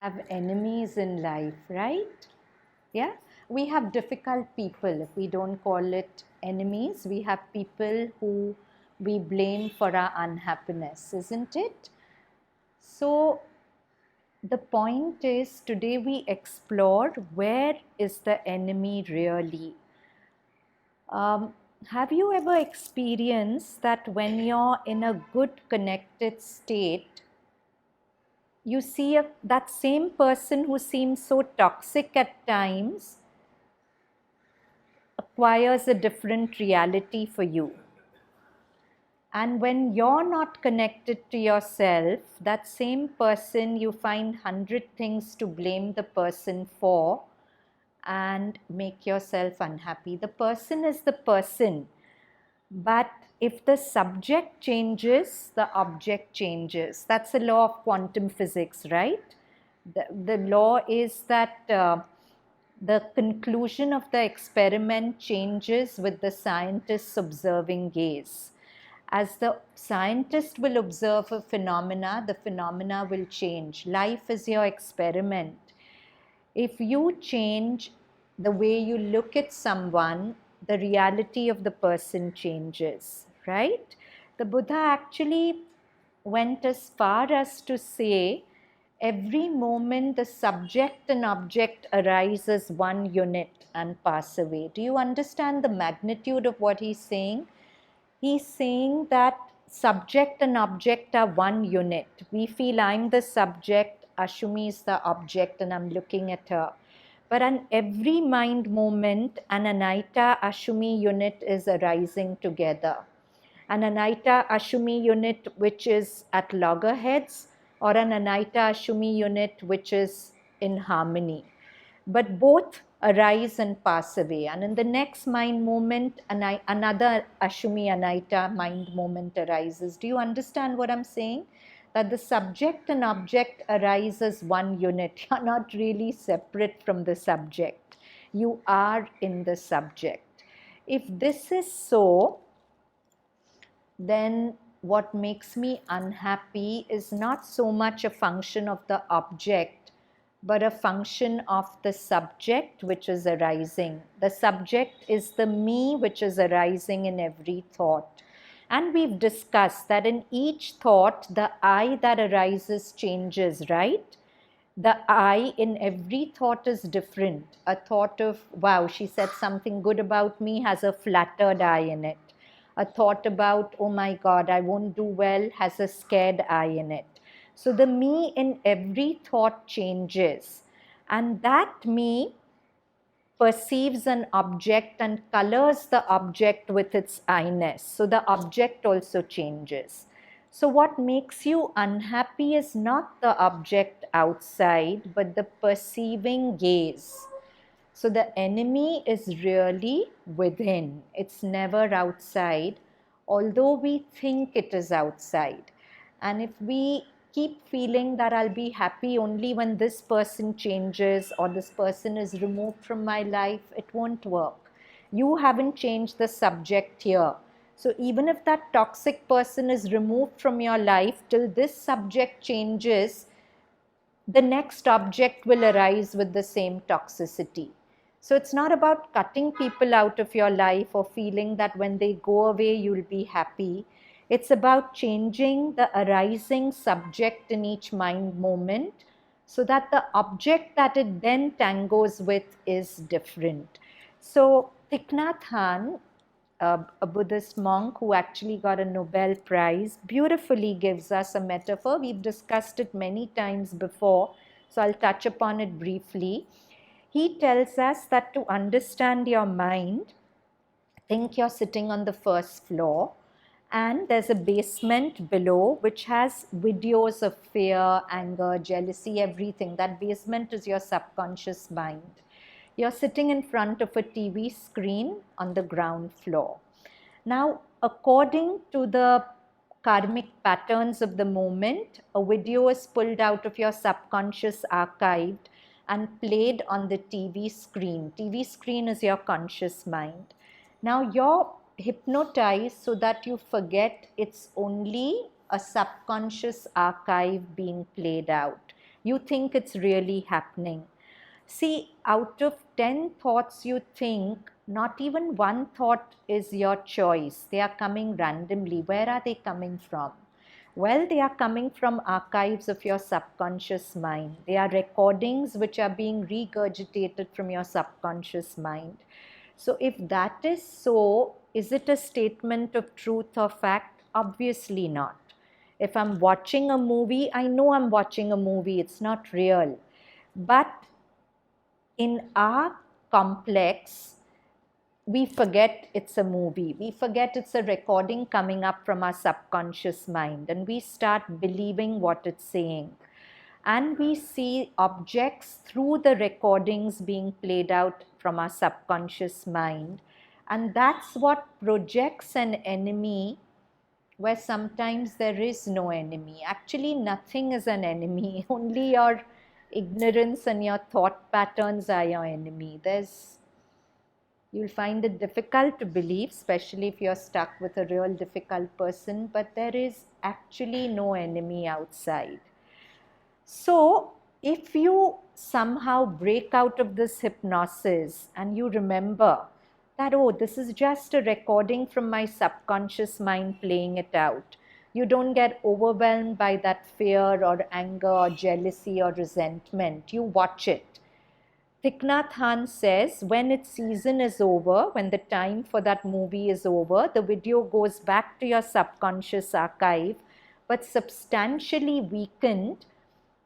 Have enemies in life, right? Yeah, we have difficult people. If we don't call it enemies, we have people who we blame for our unhappiness, isn't it? So, the point is today we explored where is the enemy really? Um, have you ever experienced that when you're in a good connected state, you see that same person who seems so toxic at times acquires a different reality for you. And when you're not connected to yourself, that same person, you find 100 things to blame the person for and make yourself unhappy. The person is the person, but if the subject changes, the object changes. That's the law of quantum physics, right? The law is that the conclusion of the experiment changes with the scientist's observing gaze. As the scientist will observe a phenomena, the phenomena will change. Life is your experiment. If you change the way you look at someone, the reality of the person changes, right? The Buddha actually went as far as to say every moment the subject and object arise as one unit and pass away. Do you understand the magnitude of what he's saying? He's saying that subject and object are one unit. We feel I'm the subject, Ashumi is the object, and I'm looking at her. But on every mind moment, an Anahita Ashumi unit is arising together. An Anahita Ashumi unit which is at loggerheads, or an Anahita Ashumi unit which is in harmony. But both arise and pass away. And in the next mind moment, another Ashumi Anahita mind moment arises. Do you understand what I'm saying? That the subject and object arise as one unit. You're not really separate from the subject. You are in the subject. If this is so, then what makes me unhappy is not so much a function of the object, but a function of the subject which is arising. The subject is the me which is arising in every thought. And we've discussed that in each thought, the I that arises changes, right? The I in every thought is different. A thought of, wow, she said something good about me has a flattered I in it. A thought about, oh my God, I won't do well has a scared I in it. So the me in every thought changes. And that me perceives an object and colors the object with its I-ness. So the object also changes. So what makes you unhappy is not the object outside, but the perceiving gaze. So the enemy is really within. It's never outside, although we think it is outside. And if we keep feeling that I'll be happy only when this person changes or this person is removed from my life, it won't work. You haven't changed the subject here. So even if that toxic person is removed from your life, till this subject changes, the next object will arise with the same toxicity. So it's not about cutting people out of your life or feeling that when they go away, you'll be happy. It's about changing the arising subject in each mind moment so that the object that it then tangos with is different. So Thich Nhat Hanh, a Buddhist monk who actually got a Nobel Prize, beautifully gives us a metaphor. We've discussed it many times before, so I'll touch upon it briefly. He tells us that to understand your mind, think you're sitting on the first floor and there's a basement below which has videos of fear, anger, jealousy, everything. That basement is your subconscious mind. You're sitting in front of a TV screen on the ground floor. Now, according to the karmic patterns of the moment, a video is pulled out of your subconscious archived and played on the TV screen. TV screen is your conscious mind. Now, you're hypnotized so that you forget it's only a subconscious archive being played out. You think it's really happening. See, out of 10 thoughts you think, not even one thought is your choice. They are coming randomly. Where are they coming from? Well, they are coming from archives of your subconscious mind. They are recordings which are being regurgitated from your subconscious mind. So, if that is so, is it a statement of truth or fact? Obviously not. If I'm watching a movie, I know I'm watching a movie, it's not real. But in our complex, we forget it's a movie. We forget it's a recording coming up from our subconscious mind, and we start believing what it's saying. And we see objects through the recordings being played out from our subconscious mind. And that's what projects an enemy where sometimes there is no enemy. Actually, nothing is an enemy. Only your ignorance and your thought patterns are your enemy. You'll find it difficult to believe, especially if you're stuck with a real difficult person, but there is actually no enemy outside. So, if you somehow break out of this hypnosis and you remember that, oh, this is just a recording from my subconscious mind playing it out, you don't get overwhelmed by that fear or anger or jealousy or resentment. You watch it. Thich Nhat Hanh says when its season is over, when the time for that movie is over, the video goes back to your subconscious archive, but substantially weakened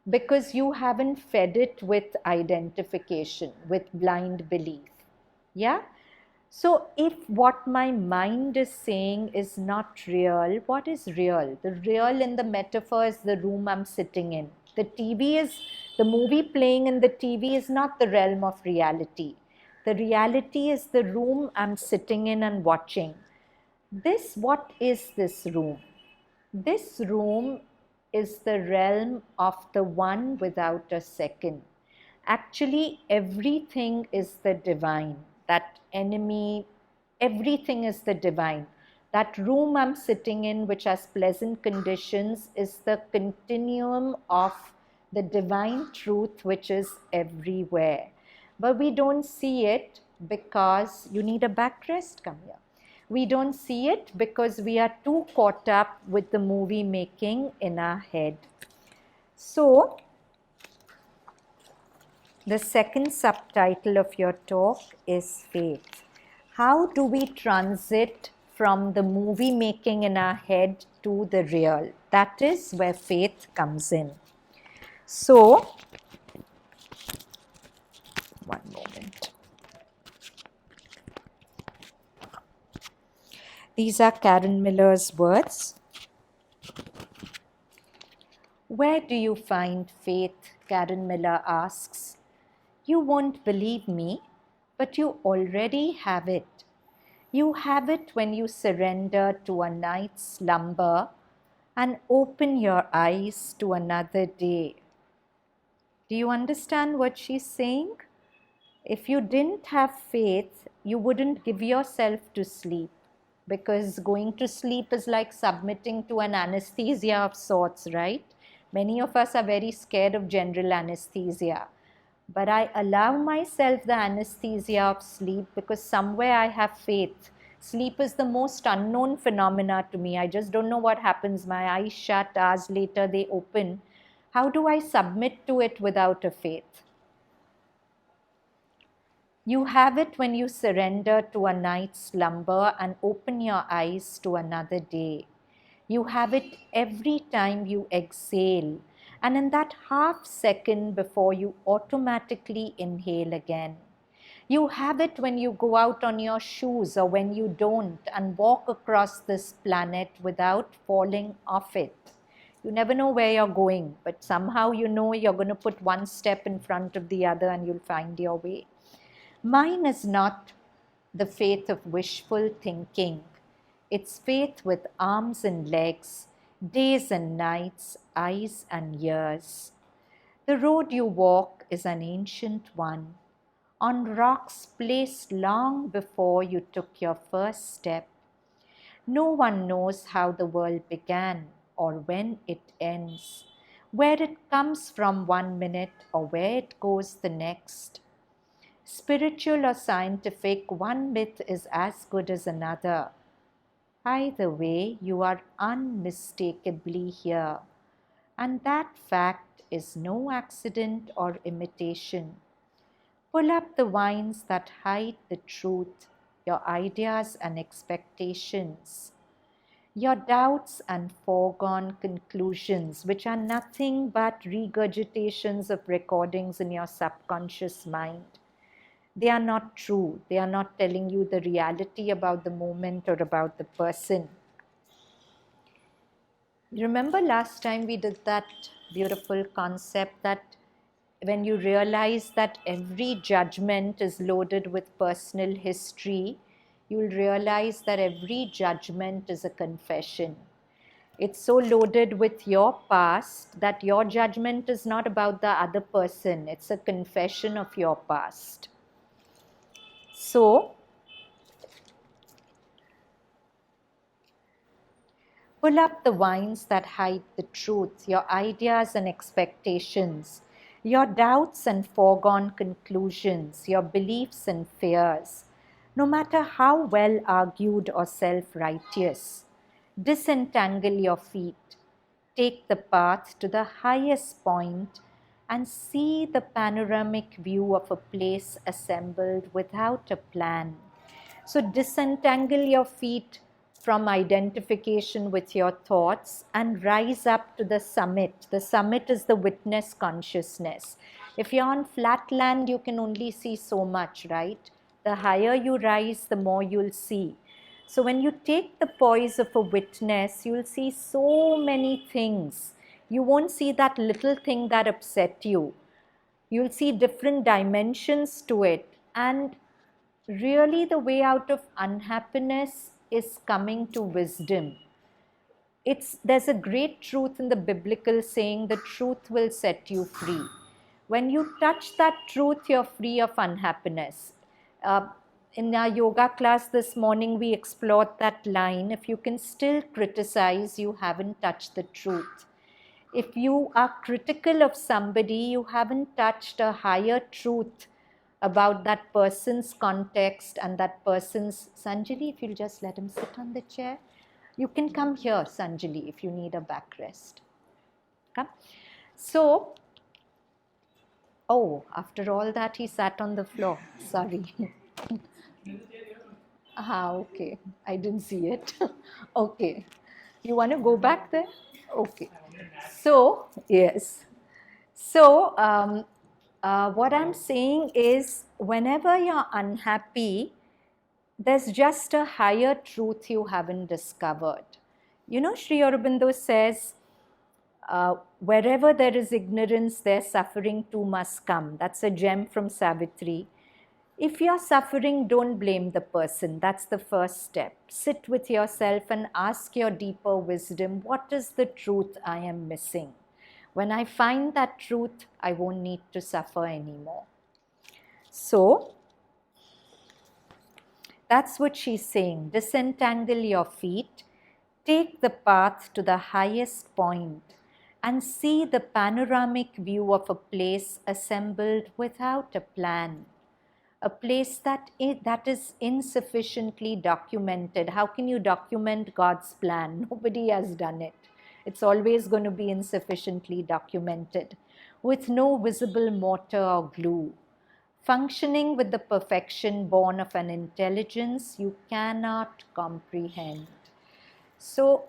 because you haven't fed it with identification, with blind belief. Yeah? So, if what my mind is saying is not real, what is real? The real in the metaphor is the room I'm sitting in. The movie playing in the TV is not the realm of reality. The reality is the room I'm sitting in and watching. What is this room? This room is the realm of the one without a second. Actually, everything is the divine. That enemy, everything is the divine. That room I'm sitting in, which has pleasant conditions, is the continuum of the divine truth, which is everywhere. But we don't see it because you need a backrest. Come here. We don't see it because we are too caught up with the movie making in our head. So, the second subtitle of your talk is faith. How do we transit from the movie making in our head to the real? That is where faith comes in. So, one moment. These are Karen Miller's words. Where do you find faith? Karen Miller asks. You won't believe me, but you already have it. You have it when you surrender to a night's slumber and open your eyes to another day. Do you understand what she's saying? If you didn't have faith, you wouldn't give yourself to sleep, because going to sleep is like submitting to an anesthesia of sorts, right? Many of us are very scared of general anesthesia. But I allow myself the anesthesia of sleep because somewhere I have faith. Sleep is the most unknown phenomena to me. I just don't know what happens. My eyes shut, hours later they open. How do I submit to it without a faith? You have it when you surrender to a night's slumber and open your eyes to another day. You have it every time you exhale, and in that half second before you automatically inhale again. You have it when you go out on your shoes or when you don't and walk across this planet without falling off it. You never know where you're going, but somehow you know you're going to put one step in front of the other and you'll find your way. Mine is not the faith of wishful thinking. It's faith with arms and legs, days and nights, eyes and ears. The road you walk is an ancient one, on rocks placed long before you took your first step. No one knows how the world began or when it ends. where it comes from one minute or where it goes the next. Spiritual or scientific, one myth is as good as another. Either way, you are unmistakably here. And that fact is no accident or imitation. Pull up the vines that hide the truth, your ideas and expectations, your doubts and foregone conclusions, which are nothing but regurgitations of recordings in your subconscious mind. They are not true. They are not telling you the reality about the moment or about the person. Remember last time we did that beautiful concept that when you realize that every judgment is loaded with personal history, you'll realize that every judgment is a confession. It's so loaded with your past that your judgment is not about the other person. It's a confession of your past. So, pull up the vines that hide the truth, your ideas and expectations, your doubts and foregone conclusions, your beliefs and fears, no matter how well argued or self-righteous. Disentangle your feet. Take the path to the highest point and see the panoramic view of a place assembled without a plan. So disentangle your feet from identification with your thoughts and rise up to the summit. The summit is the witness consciousness. If you're on flat land, you can only see so much, right? The higher you rise, the more you'll see. So when you take the poise of a witness, you'll see so many things. You won't see that little thing that upset you. You'll see different dimensions to it. And really the way out of unhappiness is coming to wisdom. There's a great truth in the biblical saying, the truth will set you free. When you touch that truth, you're free of unhappiness. In our yoga class this morning, we explored that line. If you can still criticize, you haven't touched the truth. If you are critical of somebody, you haven't touched a higher truth about that person's context and that person's... Sanjali, if you'll just let him sit on the chair. You can come here, Sanjali, if you need a backrest. Come. So, oh, after all that, he sat on the floor. Sorry. Okay. I didn't see it. Okay. You want to go back there? Okay. So, yes. So, what I'm saying is, whenever you're unhappy, there's just a higher truth you haven't discovered. You know, Sri Aurobindo says, wherever there is ignorance, there suffering too must come. That's a gem from Savitri. If you're suffering, don't blame the person. That's the first step. Sit with yourself and ask your deeper wisdom, what is the truth I am missing? When I find that truth, I won't need to suffer anymore. So, that's what she's saying. Disentangle your feet, take the path to the highest point, and see the panoramic view of a place assembled without a plan. A place that is insufficiently documented. How can you document God's plan? Nobody has done it. It's always going to be insufficiently documented, with no visible mortar or glue. Functioning with the perfection born of an intelligence you cannot comprehend. So,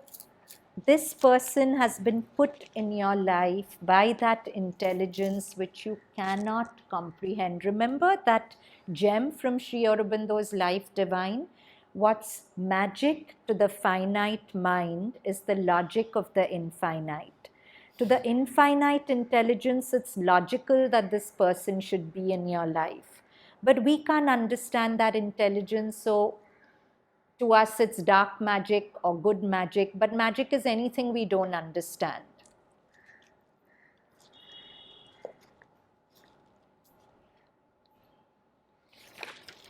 this person has been put in your life by that intelligence which you cannot comprehend. Remember that gem from Sri Aurobindo's Life Divine? What's magic to the finite mind is the logic of the infinite. To the infinite intelligence, it's logical that this person should be in your life. But we can't understand that intelligence, so to us it's dark magic or good magic, but magic is anything we don't understand.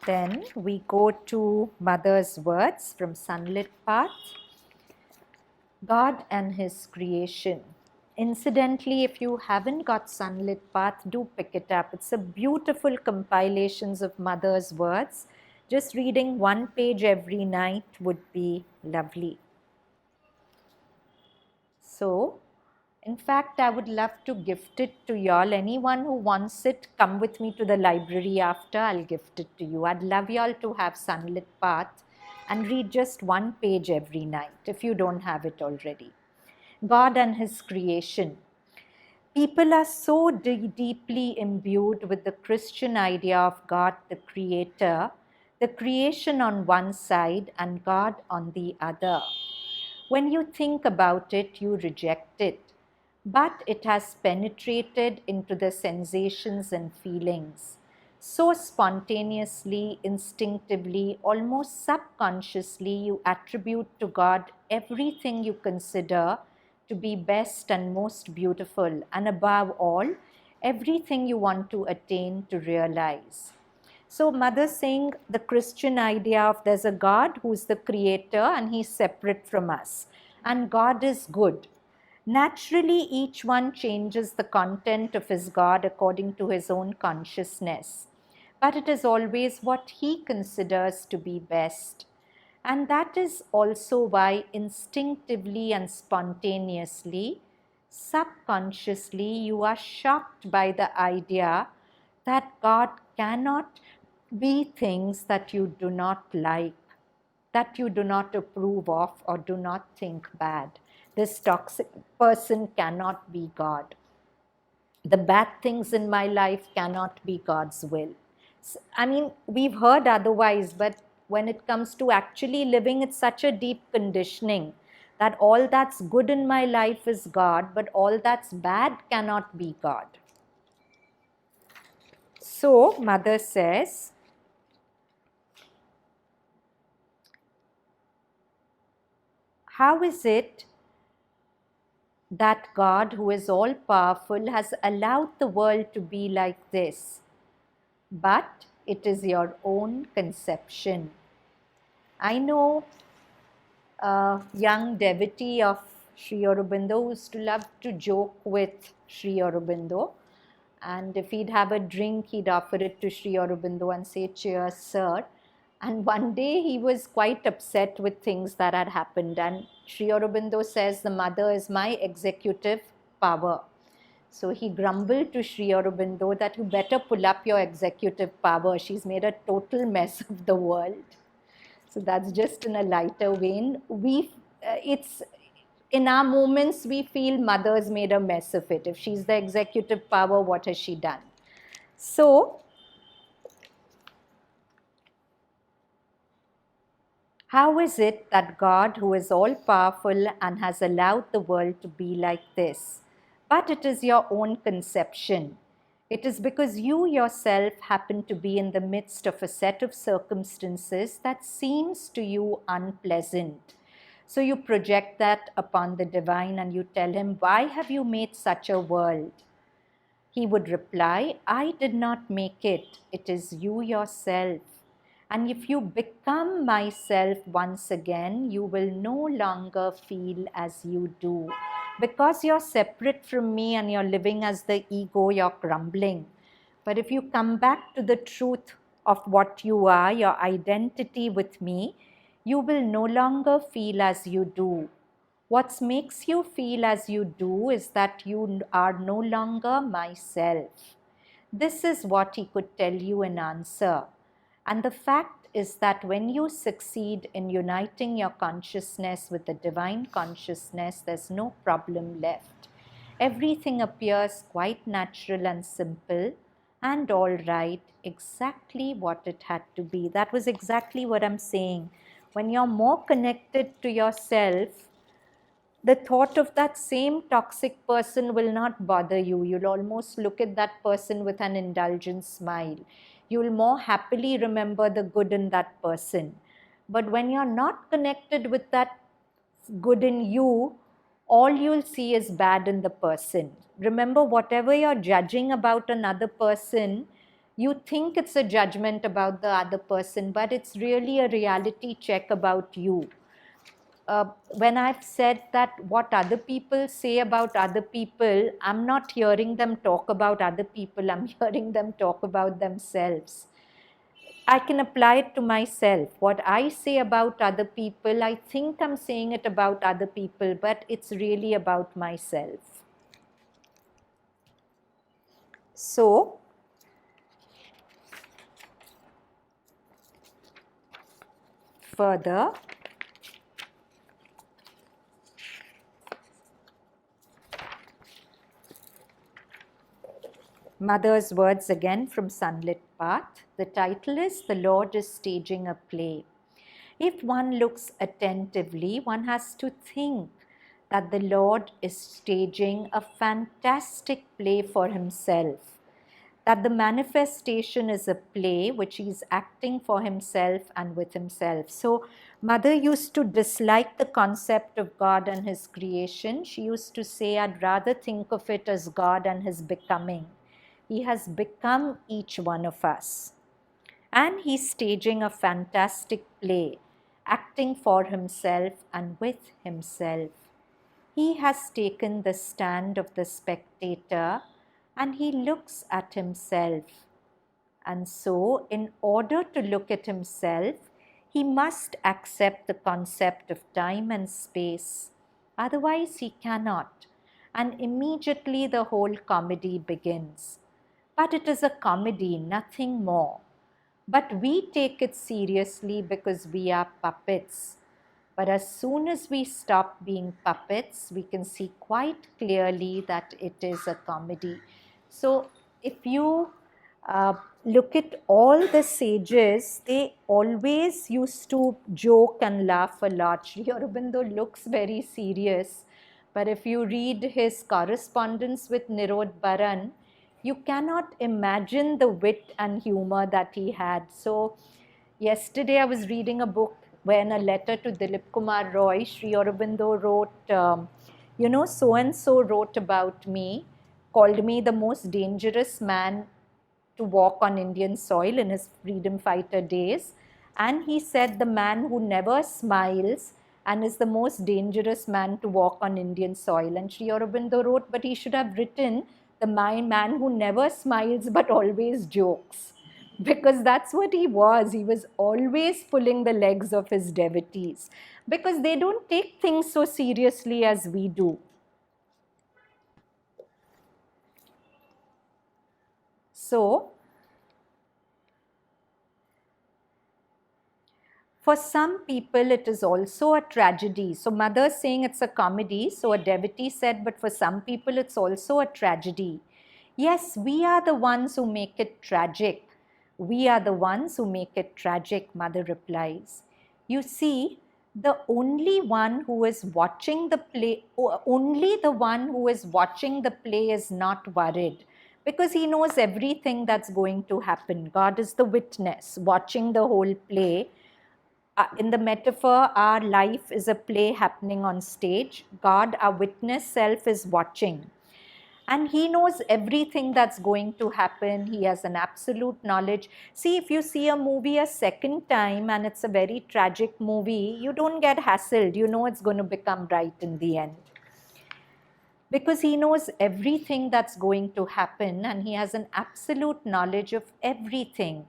Then we go to Mother's words from Sunlit Path. God and His creation. Incidentally, if you haven't got Sunlit Path, do pick it up. It's a beautiful compilations of Mother's words. Just reading one page every night would be lovely. So, in fact, I would love to gift it to y'all. Anyone who wants it, come with me to the library after. I'll gift it to you. I'd love y'all to have Sunlit Path and read just one page every night if you don't have it already. God and His creation. People are so deeply imbued with the Christian idea of God the Creator, the creation on one side and God on the other. When you think about it, you reject it, but it has penetrated into the sensations and feelings. So spontaneously, instinctively, almost subconsciously, you attribute to God everything you consider to be best and most beautiful, and above all, everything you want to attain to realize. So, Mother saying the Christian idea of there's a God who's the creator and He's separate from us, and God is good. Naturally, each one changes the content of his God according to his own consciousness, but it is always what he considers to be best. And that is also why instinctively and spontaneously, subconsciously, you are shocked by the idea that God cannot be things that you do not like, that you do not approve of or do not think bad. This toxic person cannot be God. The bad things in my life cannot be God's will. I mean, we've heard otherwise, but when it comes to actually living, it's such a deep conditioning that all that's good in my life is God, but all that's bad cannot be God. So, Mother says, how is it that God, who is all powerful, has allowed the world to be like this? But it is your own conception. I know a young devotee of Sri Aurobindo who used to love to joke with Sri Aurobindo. And if he'd have a drink, he'd offer it to Sri Aurobindo and say, "Cheers, sir." And one day he was quite upset with things that had happened. And Sri Aurobindo says, "The mother is my executive power." So he grumbled to Sri Aurobindo that you better pull up your executive power. She's made a total mess of the world. So that's just in a lighter vein. It's in our moments, we feel mother's made a mess of it. If she's the executive power, what has she done? So, how is it that God, who is all powerful and has allowed the world to be like this? But it is your own conception. It is because you yourself happen to be in the midst of a set of circumstances that seems to you unpleasant. So you project that upon the divine and you tell him, "Why have you made such a world?" He would reply, "I did not make it. It is you yourself. And if you become myself once again, you will no longer feel as you do. Because you're separate from me and you're living as the ego, you're grumbling. But if you come back to the truth of what you are, your identity with me, you will no longer feel as you do. What makes you feel as you do is that you are no longer myself." This is what he could tell you in answer. And the fact is that when you succeed in uniting your consciousness with the divine consciousness, there's no problem left. Everything appears quite natural and simple and all right, exactly what it had to be. That was exactly what I'm saying. When you're more connected to yourself, the thought of that same toxic person will not bother you. You'll almost look at that person with an indulgent smile. You'll more happily remember the good in that person. But when you're not connected with that good in you, all you'll see is bad in the person. Remember, whatever you're judging about another person, you think it's a judgment about the other person, but it's really a reality check about you. when I've said that what other people say about other people, I'm not hearing them talk about other people, I'm hearing them talk about themselves. I can apply it to myself. What I say about other people, I think I'm saying it about other people, but it's really about myself. So, further, Mother's words again from Sunlit Path. The title is The Lord is Staging a Play. If one looks attentively, one has to think that the Lord is staging a fantastic play for himself, that the manifestation is a play which he is acting for himself and with himself. So, Mother used to dislike the concept of God and his creation. She used to say, I'd rather think of it as God and his becoming. He has become each one of us. And he's staging a fantastic play, acting for himself and with himself. He has taken the stand of the spectator and he looks at himself. And so, in order to look at himself, he must accept the concept of time and space. Otherwise, he cannot. And immediately the whole comedy begins. But it is a comedy, nothing more. But we take it seriously because we are puppets. But as soon as we stop being puppets, we can see quite clearly that it is a comedy. So if you look at all the sages, they always used to joke and laugh a lot. Sri Aurobindo looks very serious, but if you read his correspondence with Nirod Baran, you cannot imagine the wit and humor that he had. So yesterday I was reading a book when a letter to Dilip Kumar Roy, Sri Aurobindo wrote, so and so wrote about me, called me the most dangerous man to walk on Indian soil in his freedom fighter days. And he said the man who never smiles and is the most dangerous man to walk on Indian soil. And Sri Aurobindo wrote, but he should have written the man who never smiles but always jokes. Because that's what he was. He was always pulling the legs of his devotees. Because they don't take things so seriously as we do. So, for some people, it is also a tragedy. So, Mother saying it's a comedy. So, a devotee said, but for some people, it's also a tragedy. Yes, we are the ones who make it tragic. We are the ones who make it tragic, Mother replies. You see, the only one who is watching the play, only the one who is watching the play is not worried because he knows everything that's going to happen. God is the witness, watching the whole play. In the metaphor, our life is a play happening on stage. God, our witness self, is watching. And he knows everything that's going to happen. He has an absolute knowledge. See, if you see a movie a second time and it's a very tragic movie, you don't get hassled. You know it's going to become right in the end. Because he knows everything that's going to happen and he has an absolute knowledge of everything.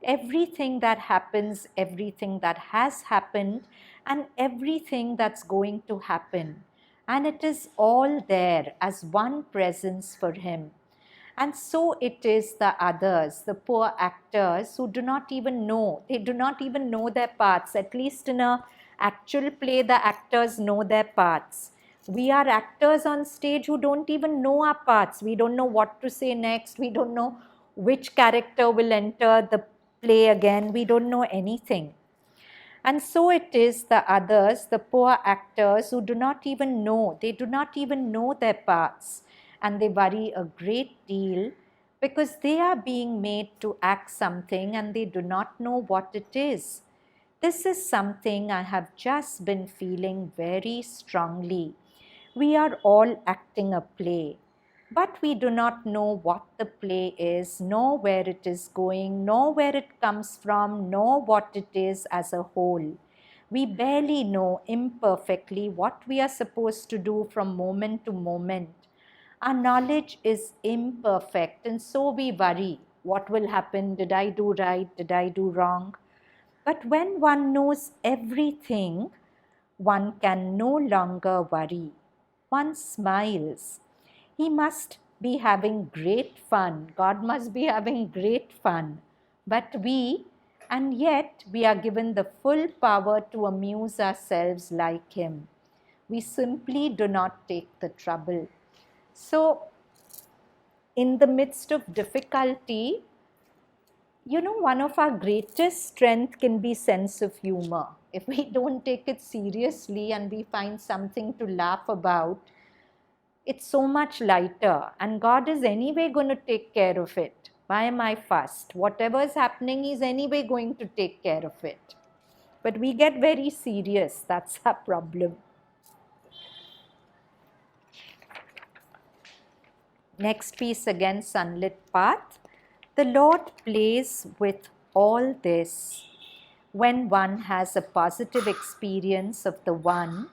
Everything that happens, everything that has happened, and everything that's going to happen. And it is all there as one presence for him. And so it is the others, the poor actors who do not even know. They do not even know their parts. At least in an actual play, the actors know their parts. We are actors on stage who don't even know our parts. We don't know what to say next. We don't know which character will enter the play again. We don't know anything. And so it is the others, the poor actors who do not even know. They do not even know their parts. And they worry a great deal because they are being made to act something and they do not know what it is. This is something I have just been feeling very strongly. We are all acting a play, but we do not know what the play is, nor where it is going, nor where it comes from, nor what it is as a whole. We barely know imperfectly what we are supposed to do from moment to moment. Our knowledge is imperfect, and so we worry. What will happen? Did I do right? Did I do wrong? But when one knows everything, one can no longer worry. One smiles. He must be having great fun. God must be having great fun. But and yet we are given the full power to amuse ourselves like Him. We simply do not take the trouble. So, in the midst of difficulty, one of our greatest strength can be sense of humor. If we don't take it seriously and we find something to laugh about, it's so much lighter, and God is anyway going to take care of it. Why am I fussed? Whatever is happening, He's anyway going to take care of it. But we get very serious. That's our problem. Next piece again, Sunlit Path. The Lord plays with all this when one has a positive experience of the One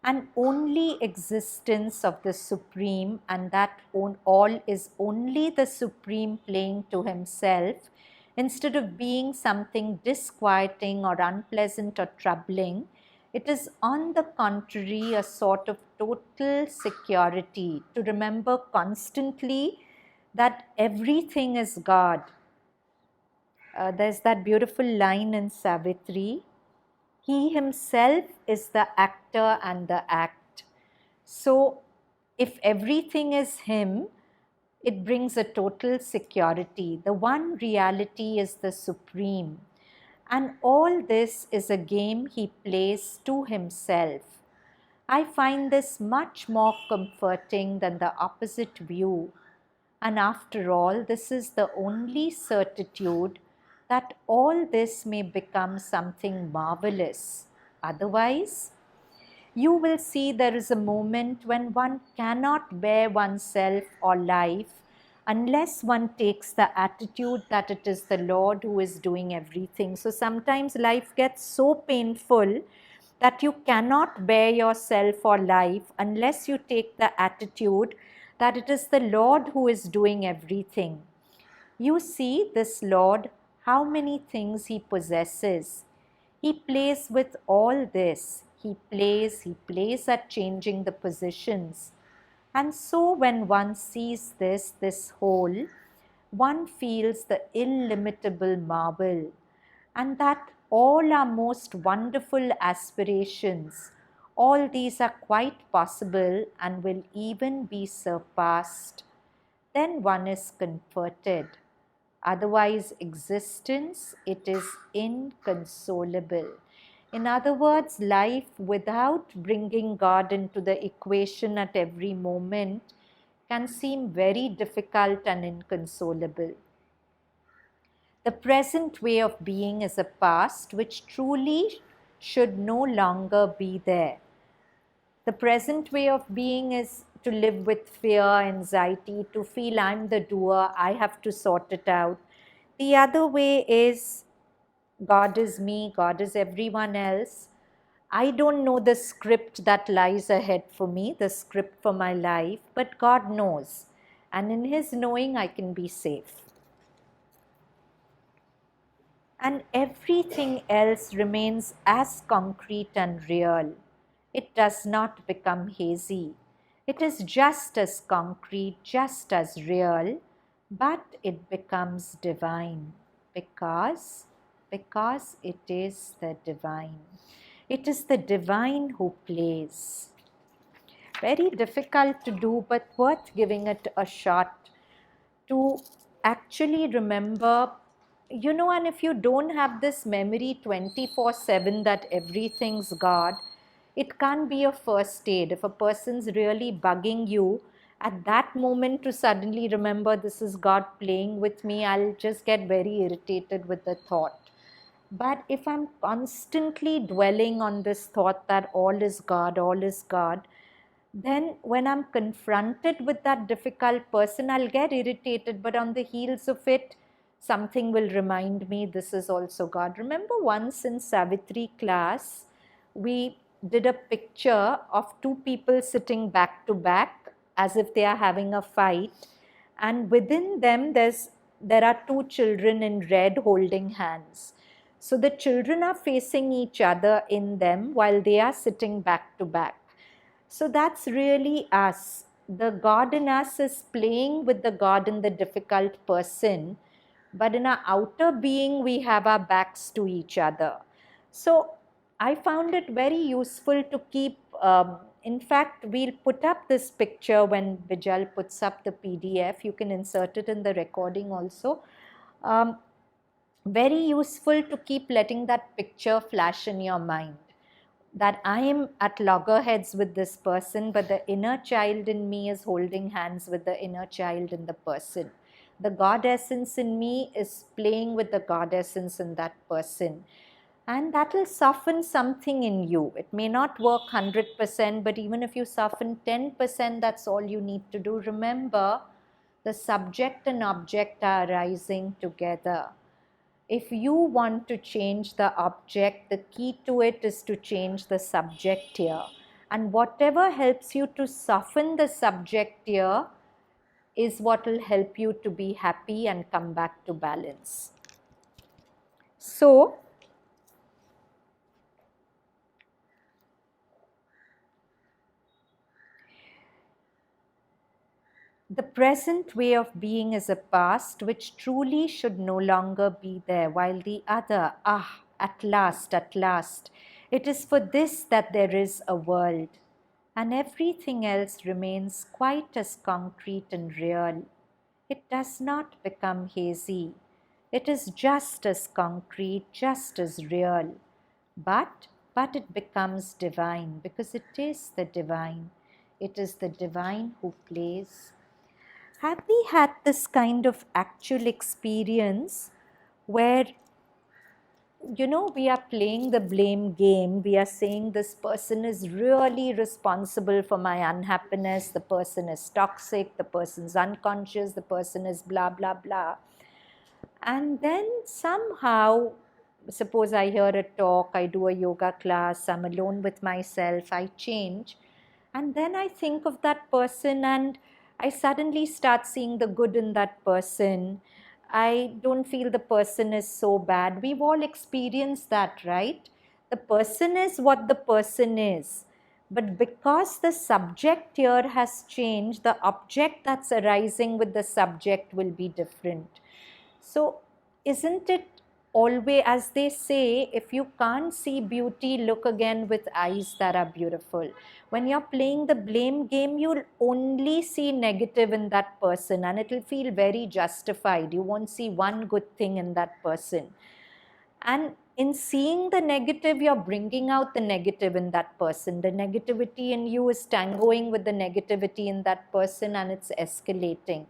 and only existence of the Supreme, and that all is only the Supreme playing to Himself, instead of being something disquieting or unpleasant or troubling. It is, on the contrary, a sort of total security to remember constantly that everything is God. There's that beautiful line in Savitri: He Himself is the actor and the act. So, if everything is Him, it brings a total security. The one reality is the Supreme. And all this is a game He plays to Himself. I find this much more comforting than the opposite view. And after all, this is the only certitude that all this may become something marvelous. Otherwise, you will see there is a moment when one cannot bear oneself or life unless one takes the attitude that it is the Lord who is doing everything. So sometimes life gets so painful that you cannot bear yourself or life unless you take the attitude that it is the Lord who is doing everything. You see, this Lord, how many things He possesses. He plays with all this. He plays at changing the positions. And so when one sees this whole, one feels the illimitable marvel, and that all our most wonderful aspirations, all these are quite possible and will even be surpassed. Then one is comforted. Otherwise, existence, it is inconsolable. In other words, life without bringing God into the equation at every moment can seem very difficult and inconsolable. The present way of being is a past which truly should no longer be there. The present way of being is to live with fear, anxiety, to feel I'm the doer, I have to sort it out. The other way is God is me, God is everyone else. I don't know the script that lies ahead for me, the script for my life, but God knows. And in His knowing, I can be safe. And everything else remains as concrete and real. It does not become hazy. It is just as concrete, just as real, but it becomes divine because it is the divine. It is the divine who plays. Very difficult to do, but worth giving it a shot to actually remember, and if you don't have this memory 24/7 that everything's God, it can't be a first aid. If a person's really bugging you, at that moment to suddenly remember this is God playing with me, I'll just get very irritated with the thought. But if I'm constantly dwelling on this thought that all is God, then when I'm confronted with that difficult person, I'll get irritated, but on the heels of it, something will remind me this is also God. Remember once in Savitri class, we did a picture of two people sitting back to back as if they are having a fight, and within them there are two children in red holding hands. So the children are facing each other in them while they are sitting back to back. So that's really us. The God in us is playing with the God in the difficult person, but in our outer being, we have our backs to each other. So I found it very useful to keep, in fact, we'll put up this picture when Bijal puts up the PDF. You can insert it in the recording also. Very useful to keep letting that picture flash in your mind, that I am at loggerheads with this person, but the inner child in me is holding hands with the inner child in the person. The God essence in me is playing with the God essence in that person. And that will soften something in you. It may not work 100%, but even if you soften 10%, that's all you need to do. Remember, the subject and object are arising together. If you want to change the object, the key to it is to change the subject here. And whatever helps you to soften the subject here is what will help you to be happy and come back to balance. So, the present way of being is a past which truly should no longer be there, while the other, at last, it is for this that there is a world, and everything else remains quite as concrete and real. It does not become hazy. It is just as concrete, just as real. But it becomes divine, because it is the divine. It is the divine who plays. Have we had this kind of actual experience where, we are playing the blame game? We are saying this person is really responsible for my unhappiness, the person is toxic, the person's unconscious, the person is blah, blah, blah. And then somehow, suppose I hear a talk, I do a yoga class, I'm alone with myself, I change. And then I think of that person and I suddenly start seeing the good in that person. I don't feel the person is so bad. We've all experienced that, right? The person is what the person is. But because the subject here has changed, the object that's arising with the subject will be different. So, isn't it always, as they say, if you can't see beauty, look again with eyes that are beautiful. When you're playing the blame game, you'll only see negative in that person and it'll feel very justified. You won't see one good thing in that person. And in seeing the negative, you're bringing out the negative in that person. The negativity in you is tangoing with the negativity in that person and it's escalating.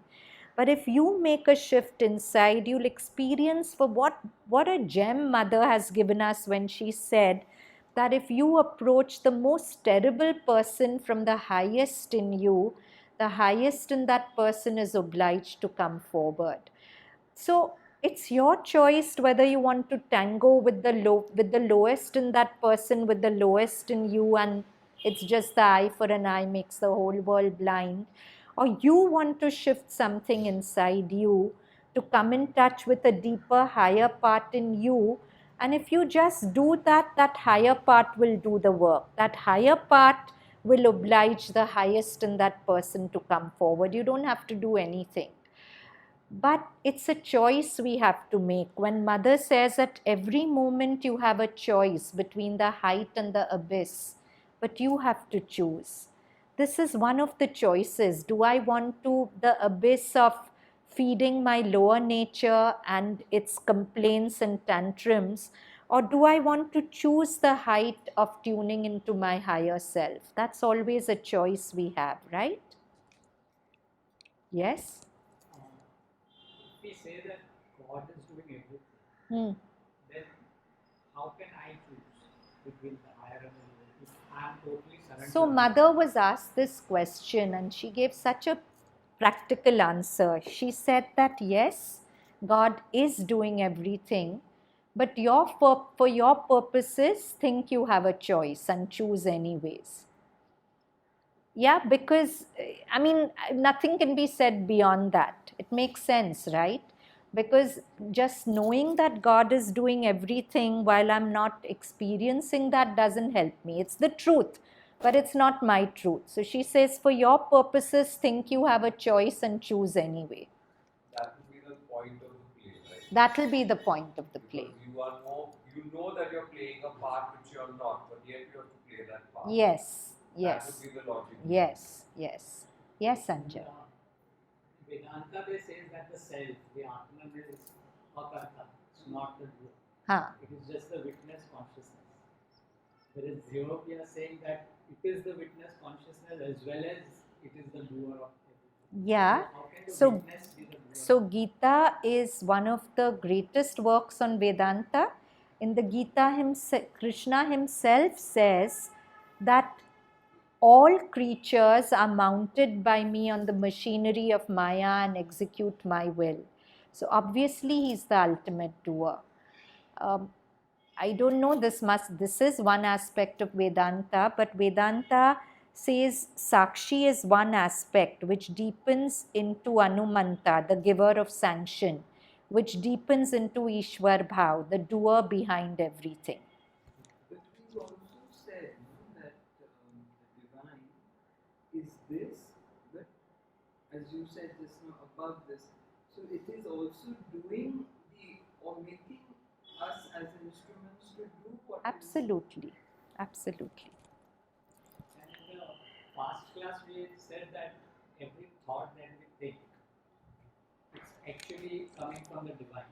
But if you make a shift inside, you'll experience for what a gem Mother has given us when she said that if you approach the most terrible person from the highest in you, the highest in that person is obliged to come forward. So it's your choice whether you want to tango with the lowest in that person, with the lowest in you, and it's just the eye for an eye makes the whole world blind, or you want to shift something inside you to come in touch with a deeper, higher part in you. And if you just do that, that higher part will do the work. That higher part will oblige the highest in that person to come forward. You don't have to do anything. But it's a choice we have to make. When Mother says at every moment you have a choice between the height and the abyss, but you have to choose. This is one of the choices. Do I want to the abyss of feeding my lower nature and its complaints and tantrums, or do I want to choose the height of tuning into my higher self? That's always a choice we have, right? Yes? We say that God is doing everything, then how can I choose between the higher and the lower if I am totally surrendered? So Mother was asked this question and she gave such a practical answer. She said that yes, God is doing everything, But for your purposes, think you have a choice and choose anyways. Yeah, because I mean, nothing can be said beyond that. It makes sense, right? Because just knowing that God is doing everything while I'm not experiencing that doesn't help me. It's the truth, but it's not my truth. So she says, for your purposes, think you have a choice and choose anyway. That will be the point of the play, right? That will be the point of the play. Because you know that you're playing a part which you're not, but yet you have to play that part. Yes, yes. That would be the logic. Yes, yes. Yes, Sanjay. Vedanta, they say that the self, the Atman, is akarta. It's not the doer. Huh. It is just the witness consciousness. Whereas Yoga saying that it is the witness consciousness as well as it is the doer of everything. Yeah. So, how can the witness be the doer? So Gita is one of the greatest works on Vedanta. In the Gita, Krishna himself says that all creatures are mounted by me on the machinery of Maya and execute my will. So obviously he's the ultimate doer. I don't know, this is one aspect of Vedanta, but Vedanta says Sakshi is one aspect which deepens into Anumanta, the giver of sanction, which deepens into Ishwar Bhav, the doer behind everything. But we also said that the divine is this, but as you said just now above this, so it is also doing or making us as instruments to do what. Absolutely, absolutely. And in the past class, we said that every thought that we think, it's actually coming from the divine.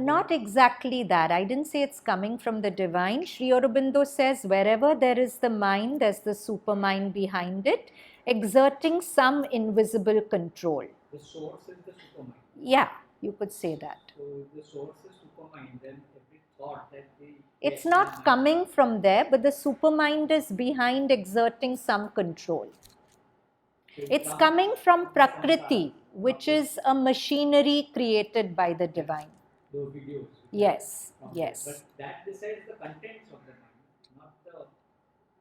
Not exactly that. I didn't say it's coming from the divine. Sri Aurobindo says wherever there is the mind, there's the supermind behind it, exerting some invisible control. The source is the supermind. Yeah, you could say that. So if the source is supermind, then every thought that we... It's not coming from there, but the supermind is behind exerting some control. It's coming from Prakriti, which is a machinery created by the divine. Those videos. Yes, yes. But that decides the contents of the mind, not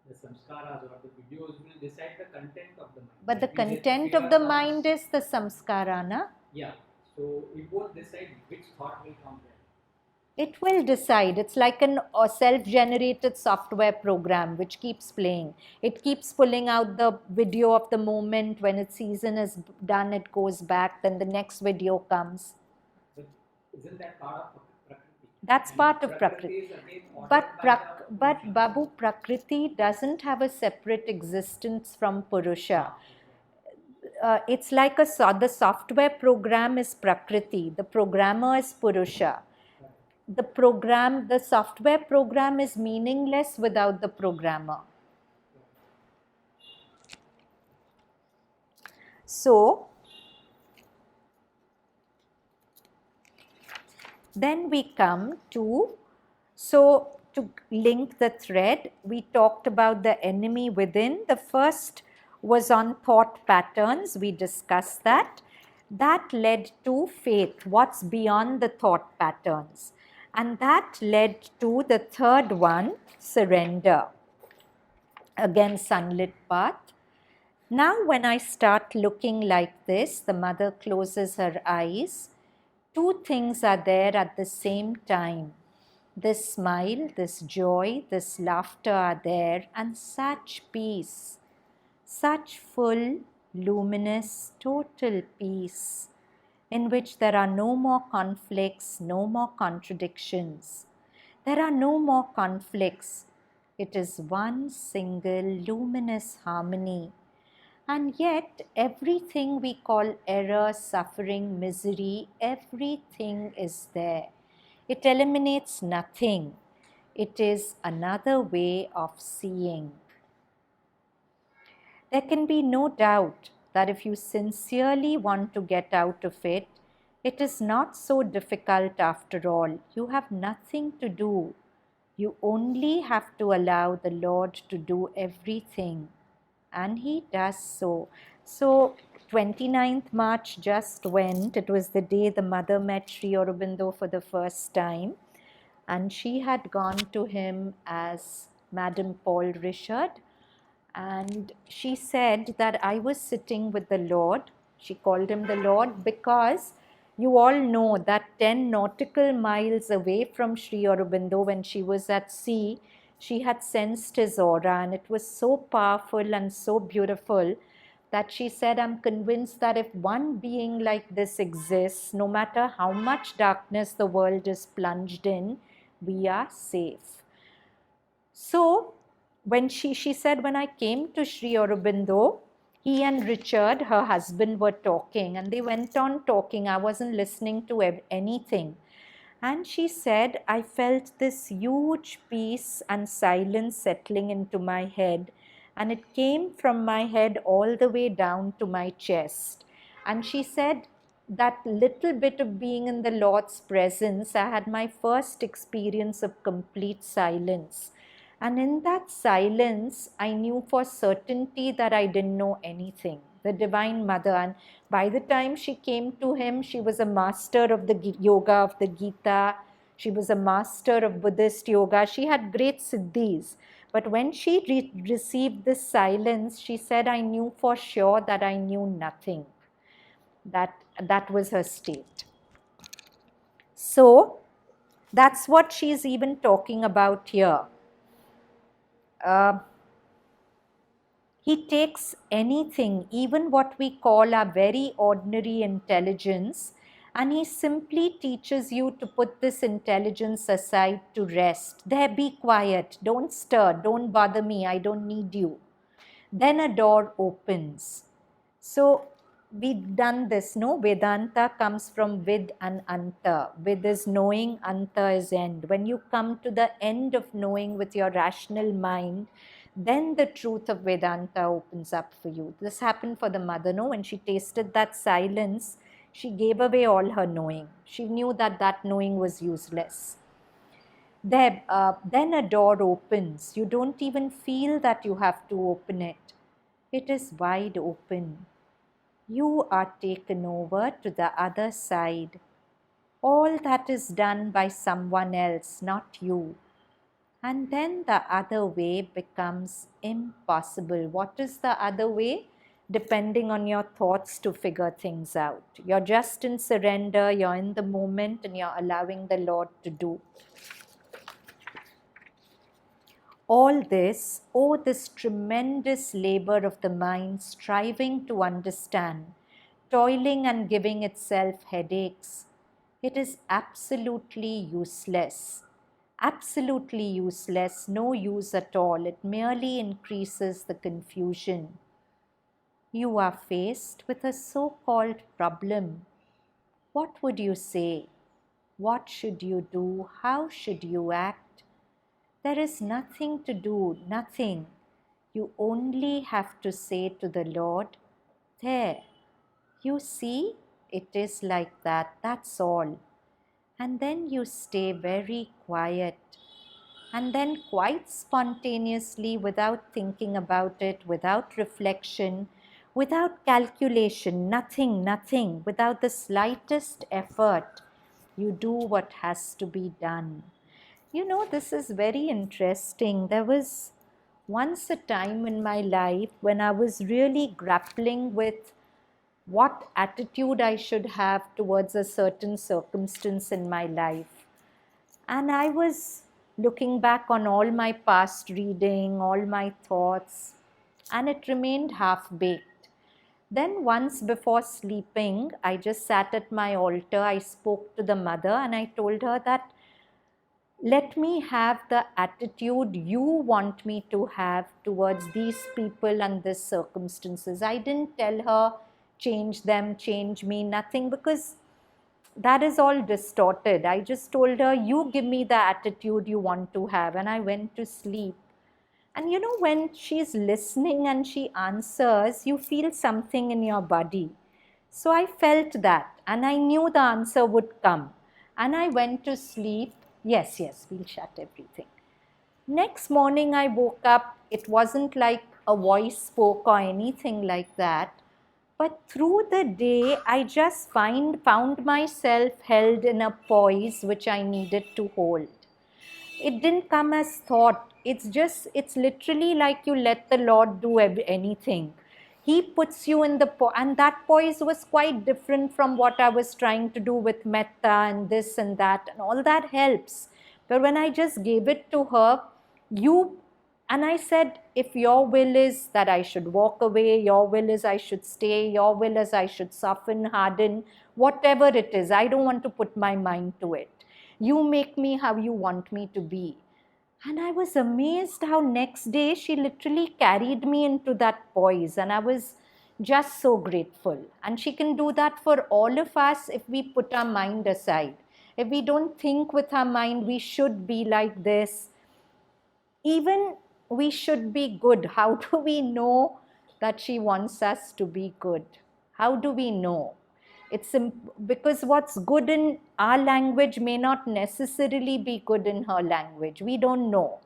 the samskaras or the videos will decide the content of the mind. But the content of the mind is the samskara, na? Yeah. So it won't decide which thought will come there. It will decide. It's like a self-generated software program which keeps playing. It keeps pulling out the video of the moment. When its season is done, it goes back. Then the next video comes. But isn't that part of Prakriti? That's part of Prakriti. But Babu, Prakriti doesn't have a separate existence from Purusha. It's like the software program is Prakriti. The programmer is Purusha. The software program is meaningless without the programmer. So, then we come to link the thread, we talked about the enemy within. The first was on thought patterns, we discussed that. That led to faith, what's beyond the thought patterns. And that led to the third one, surrender. Again, sunlit path. Now when I start looking like this, the mother closes her eyes. Two things are there at the same time. This smile, this joy, this laughter are there, and such peace, such full, luminous, total peace, in which there are no more conflicts, no more contradictions. There are no more conflicts. It is one single luminous harmony. And yet, everything we call error, suffering, misery, everything is there. It eliminates nothing. It is another way of seeing. There can be no doubt that if you sincerely want to get out of it, it is not so difficult after all. You have nothing to do. You only have to allow the Lord to do everything. And He does so. So, 29th March just went. It was the day the mother met Sri Aurobindo for the first time. And she had gone to him as Madame Paul Richard. And she said that I was sitting with the Lord. She called him the Lord because you all know that 10 nautical miles away from Sri Aurobindo, when she was at sea, she had sensed his aura, and it was so powerful and so beautiful that she said, I'm convinced that if one being like this exists, no matter how much darkness the world is plunged in, we are safe. So, when she said, when I came to Sri Aurobindo, he and Richard, her husband, were talking, and they went on talking. I wasn't listening to anything. And she said, I felt this huge peace and silence settling into my head, and it came from my head all the way down to my chest. And she said, that little bit of being in the Lord's presence, I had my first experience of complete silence. And in that silence, I knew for certainty that I didn't know anything. The Divine Mother. And by the time she came to him, she was a master of the yoga of the Gita. She was a master of Buddhist yoga. She had great siddhis. But when she received this silence, she said, I knew for sure that I knew nothing. That was her state. So, that's what she's even talking about here. He takes anything, even what we call our very ordinary intelligence, and he simply teaches you to put this intelligence aside to rest. There, be quiet, don't stir, don't bother me, I don't need you. Then a door opens. So we've done this, no? Vedanta comes from vid and anta. Vid is knowing, anta is end. When you come to the end of knowing with your rational mind, then the truth of Vedanta opens up for you. This happened for the mother, no? When she tasted that silence, she gave away all her knowing. She knew that that knowing was useless. Then a door opens. You don't even feel that you have to open it. It is wide open. You are taken over to the other side. All that is done by someone else, not you. And then the other way becomes impossible. What is the other way? Depending on your thoughts to figure things out. You're just in surrender, you're in the moment, and you're allowing the Lord to do. All this, this tremendous labor of the mind, striving to understand, toiling and giving itself headaches, it is absolutely useless. Absolutely useless, no use at all. It merely increases the confusion. You are faced with a so-called problem. What would you say? What should you do? How should you act? There is nothing to do, nothing. You only have to say to the Lord, there, you see, it is like that, that's all. And then you stay very quiet. And then quite spontaneously, without thinking about it, without reflection, without calculation, nothing, without the slightest effort, you do what has to be done. You know, this is very interesting. There was once a time in my life when I was really grappling with what attitude I should have towards a certain circumstance in my life. And I was looking back on all my past reading, all my thoughts, and it remained half-baked. Then once before sleeping, I just sat at my altar. I spoke to the mother and I told her that let me have the attitude you want me to have towards these people and these circumstances. I didn't tell her, change them, change me, nothing, because that is all distorted. I just told her, you give me the attitude you want to have. And I went to sleep. And you know, when she's listening and she answers, you feel something in your body. So I felt that and I knew the answer would come. And I went to sleep. Yes, we'll shut everything. Next morning I woke up. It wasn't like a voice spoke or anything like that. But through the day, I just found myself held in a poise which I needed to hold. It didn't come as thought. It's literally like you let the Lord do anything. He puts you in the and that poise was quite different from what I was trying to do with metta and this and that, and all that helps. But when I just gave it to her, you and I said, if your will is that I should walk away, your will is I should stay, your will is I should soften, harden, whatever it is, I don't want to put my mind to it. You make me how you want me to be. And I was amazed how next day she literally carried me into that poise, and I was just so grateful. And she can do that for all of us if we put our mind aside. If we don't think with our mind, we should be like this. Even we should be good. How do we know that she wants us to be good? How do we know? Because what's good in our language may not necessarily be good in her language. We don't know.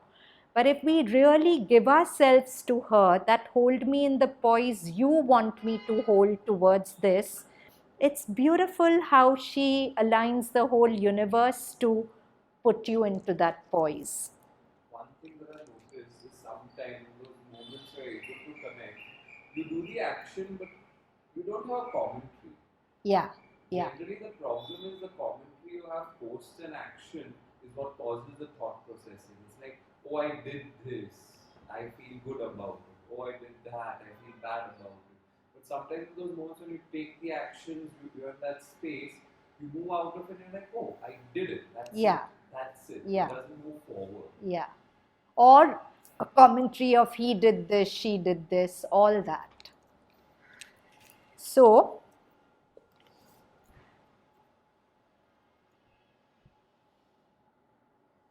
But if we really give ourselves to her, that hold me in the poise you want me to hold towards this, it's beautiful how she aligns the whole universe to put you into that poise. One thing that I noticed is sometimes in those moments you're able to connect, you do the action, but you don't have commentary. Yeah, yeah. Generally, the problem is the commentary you have post an action is what causes the thought processing. It's like, oh, I did this, I feel good about it. Oh, I did that, I feel bad about it. But sometimes in those moments when you take the actions, you're in that space, you move out of it and you're like, oh, I did it. That's Yeah. it. That's it. Yeah. It doesn't move forward. Yeah. Or a commentary of he did this, she did this, all that. So,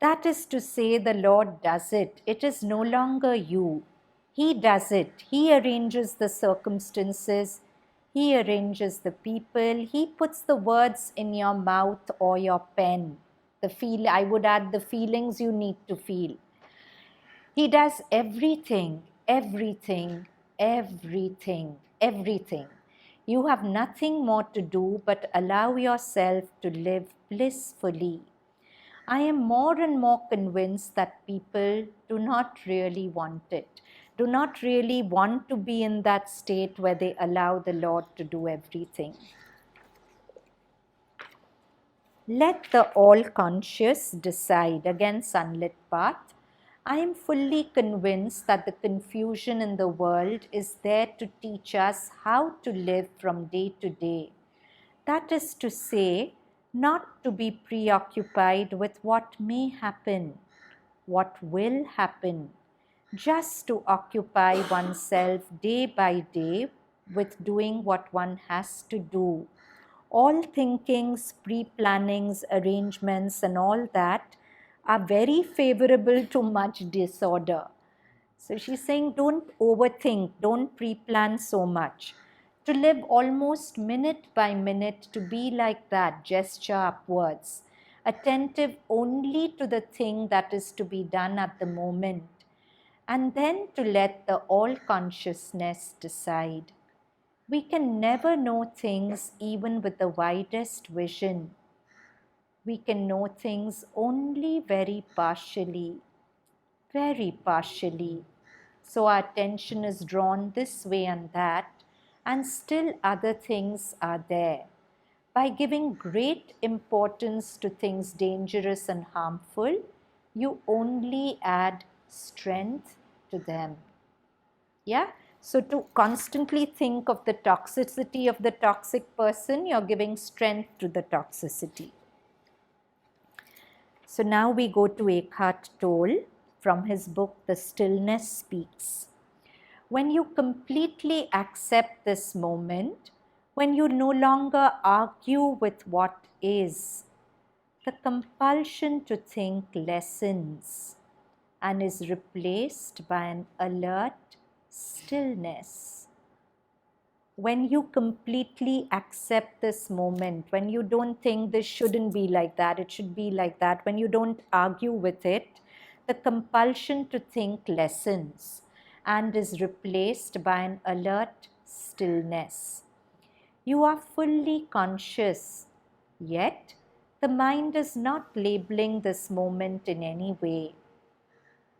that is to say, the Lord does it. It is no longer you. He does it. He arranges the circumstances. He arranges the people. He puts the words in your mouth or your pen. I would add the feelings you need to feel. He does everything, everything, everything, everything. You have nothing more to do but allow yourself to live blissfully. I am more and more convinced that people do not really want it, do not really want to be in that state where they allow the Lord to do everything. Let the all-conscious decide. Again, sunlit path. I am fully convinced that the confusion in the world is there to teach us how to live from day to day. That is to say, not to be preoccupied with what may happen, what will happen, just to occupy oneself day by day with doing what one has to do. All thinkings, pre-plannings, arrangements and all that are very favorable to much disorder. So she's saying don't overthink, don't pre-plan so much. To live almost minute by minute, to be like that, gesture upwards, attentive only to the thing that is to be done at the moment, and then to let the all-consciousness decide. We can never know things even with the widest vision. We can know things only very partially. So our attention is drawn this way and that, and still other things are there. By giving great importance to things dangerous and harmful, you only add strength to them. Yeah? So to constantly think of the toxicity of the toxic person, you're giving strength to the toxicity. So now we go to Eckhart Tolle from his book, The Stillness Speaks. When you completely accept this moment, when you no longer argue with what is, the compulsion to think lessens and is replaced by an alert stillness. When you completely accept this moment, when you don't think this shouldn't be like that, it should be like that, when you don't argue with it, the compulsion to think lessens and is replaced by an alert stillness. You are fully conscious, yet the mind is not labeling this moment in any way.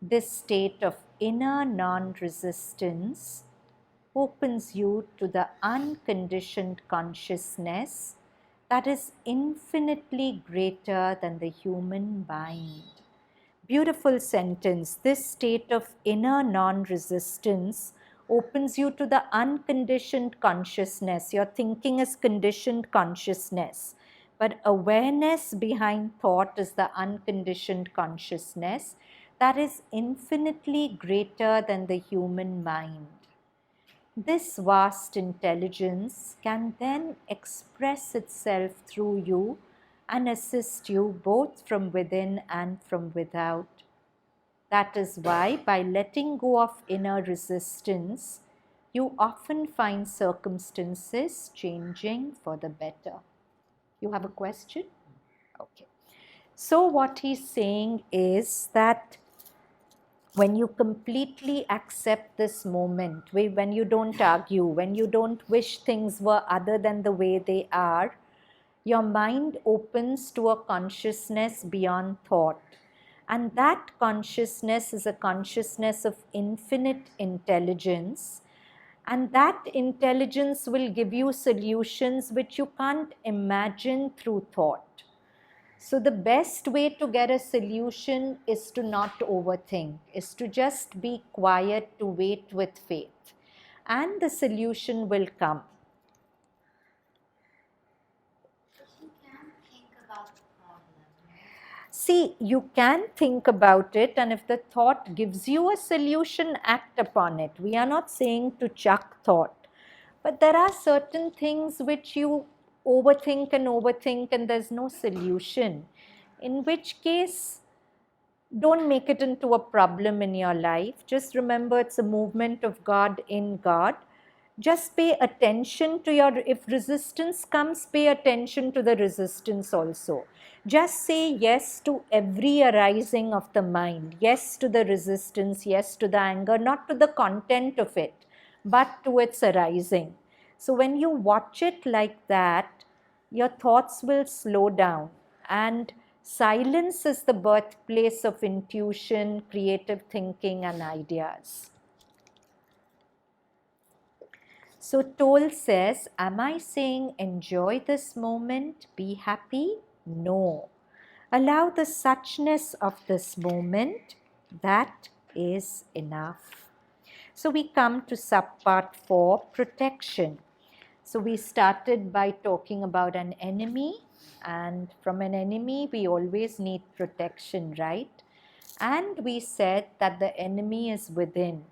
This state of inner non-resistance opens you to the unconditioned consciousness that is infinitely greater than the human mind. Beautiful sentence. This state of inner non-resistance opens you to the unconditioned consciousness. Your thinking is conditioned consciousness, but awareness behind thought is the unconditioned consciousness that is infinitely greater than the human mind. This vast intelligence can then express itself through you and assist you both from within and from without. That is why, by letting go of inner resistance, you often find circumstances changing for the better. You have a question? Okay. So, what he's saying is that when you completely accept this moment, when you don't argue, when you don't wish things were other than the way they are, your mind opens to a consciousness beyond thought. And that consciousness is a consciousness of infinite intelligence. And that intelligence will give you solutions which you can't imagine through thought. So the best way to get a solution is to not overthink, is to just be quiet, to wait with faith. And the solution will come. You can think about the problem, right? See, you can think about it, and if the thought gives you a solution, act upon it. We are not saying to chuck thought. But there are certain things which you overthink and there's no solution. In which case, don't make it into a problem in your life. Just remember it's a movement of God in God. Just pay attention to if resistance comes, pay attention to the resistance also. Just say yes to every arising of the mind. Yes to the resistance, yes to the anger, not to the content of it, but to its arising. So when you watch it like that, your thoughts will slow down, and silence is the birthplace of intuition, creative thinking, and ideas. So Toll says, am I saying enjoy this moment, be happy? No. Allow the suchness of this moment, that is enough. So we come to subpart 4, protection. So we started by talking about an enemy, and from an enemy we always need protection, right? And we said that the enemy is within.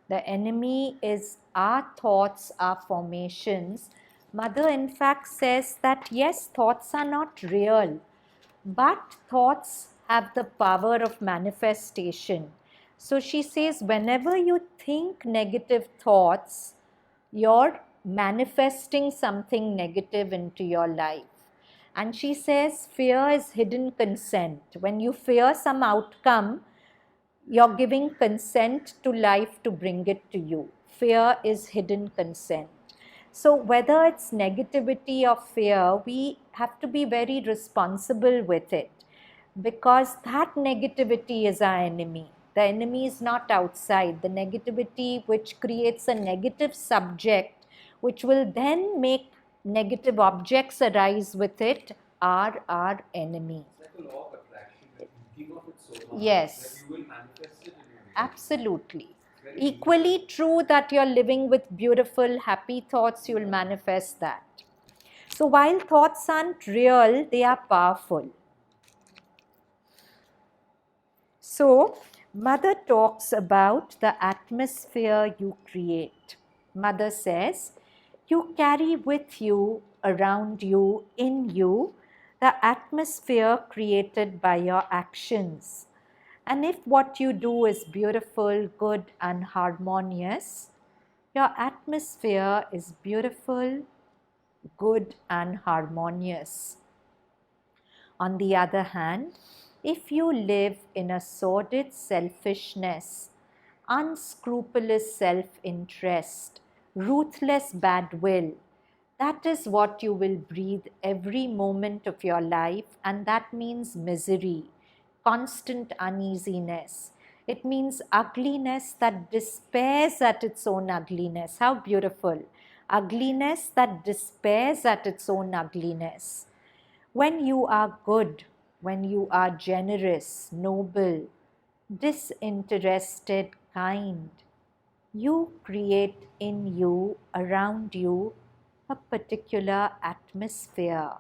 The enemy is our thoughts, our formations. Mother in fact says that yes, thoughts are not real, but thoughts have the power of manifestation. So she says whenever you think negative thoughts, you're manifesting something negative into your life. And she says fear is hidden consent. When you fear some outcome, you're giving consent to life to bring it to you. Fear is hidden consent. So whether it's negativity or fear, we have to be very responsible with it, because that negativity is our enemy. The enemy is not outside. The negativity which creates a negative subject, which will then make negative objects arise with it, are our enemy. It's like a law of attraction. That you think of it so much Yes. that you will manifest it in your life. Absolutely. Very Equally true that you're living with beautiful, happy thoughts, you'll manifest that. So while thoughts aren't real, they are powerful. So, Mother talks about the atmosphere you create. Mother says, you carry with you, around you, in you, the atmosphere created by your actions. And if what you do is beautiful, good, and harmonious, your atmosphere is beautiful, good, and harmonious. On the other hand, if you live in a sordid selfishness, unscrupulous self-interest, ruthless bad will, That is what you will breathe every moment of your life, and that means misery, constant uneasiness. It means ugliness that despairs at its own ugliness. How beautiful! Ugliness that despairs at its own ugliness. When you are good, when you are generous, noble, disinterested, kind, you create in you, around you, a particular atmosphere.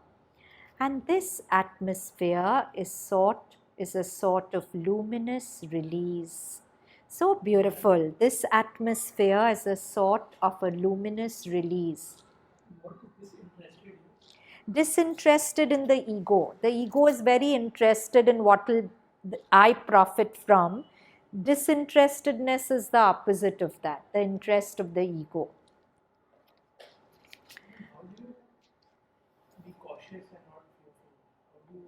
And this atmosphere is a sort of luminous release. So beautiful. This atmosphere is a sort of a luminous release. What is disinterested? Disinterested in the ego. The ego is very interested in what will I profit from. Disinterestedness is the opposite of that, the interest of the ego. How do you be cautious and not fearful? How do you...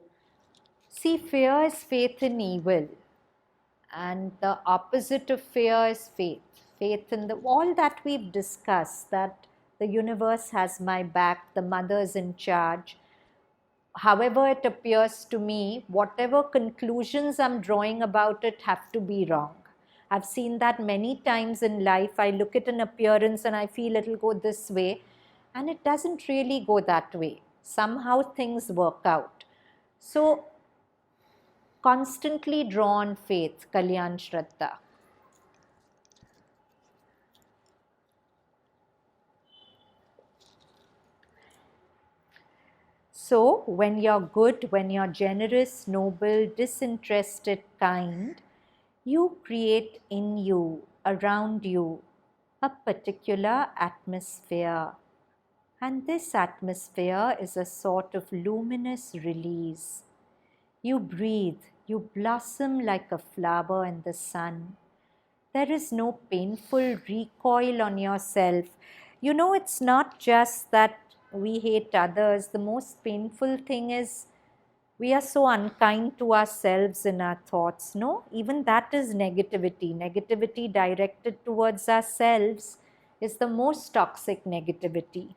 See, fear is faith in evil, and the opposite of fear is faith. Faith in the all that we've discussed, that the universe has my back, the mother is in charge. However it appears to me, whatever conclusions I'm drawing about it have to be wrong. I've seen that many times in life. I look at an appearance and I feel it'll go this way, and it doesn't really go that way. Somehow things work out. So, constantly draw on faith, Kalyan Shraddha. So, when you're good, when you're generous, noble, disinterested, kind, you create in you, around you, a particular atmosphere. And this atmosphere is a sort of luminous release. You breathe, you blossom like a flower in the sun. There is no painful recoil on yourself. You know, it's not just that we hate others. The most painful thing is we are so unkind to ourselves in our thoughts. No, even that is negativity. Negativity directed towards ourselves is the most toxic negativity.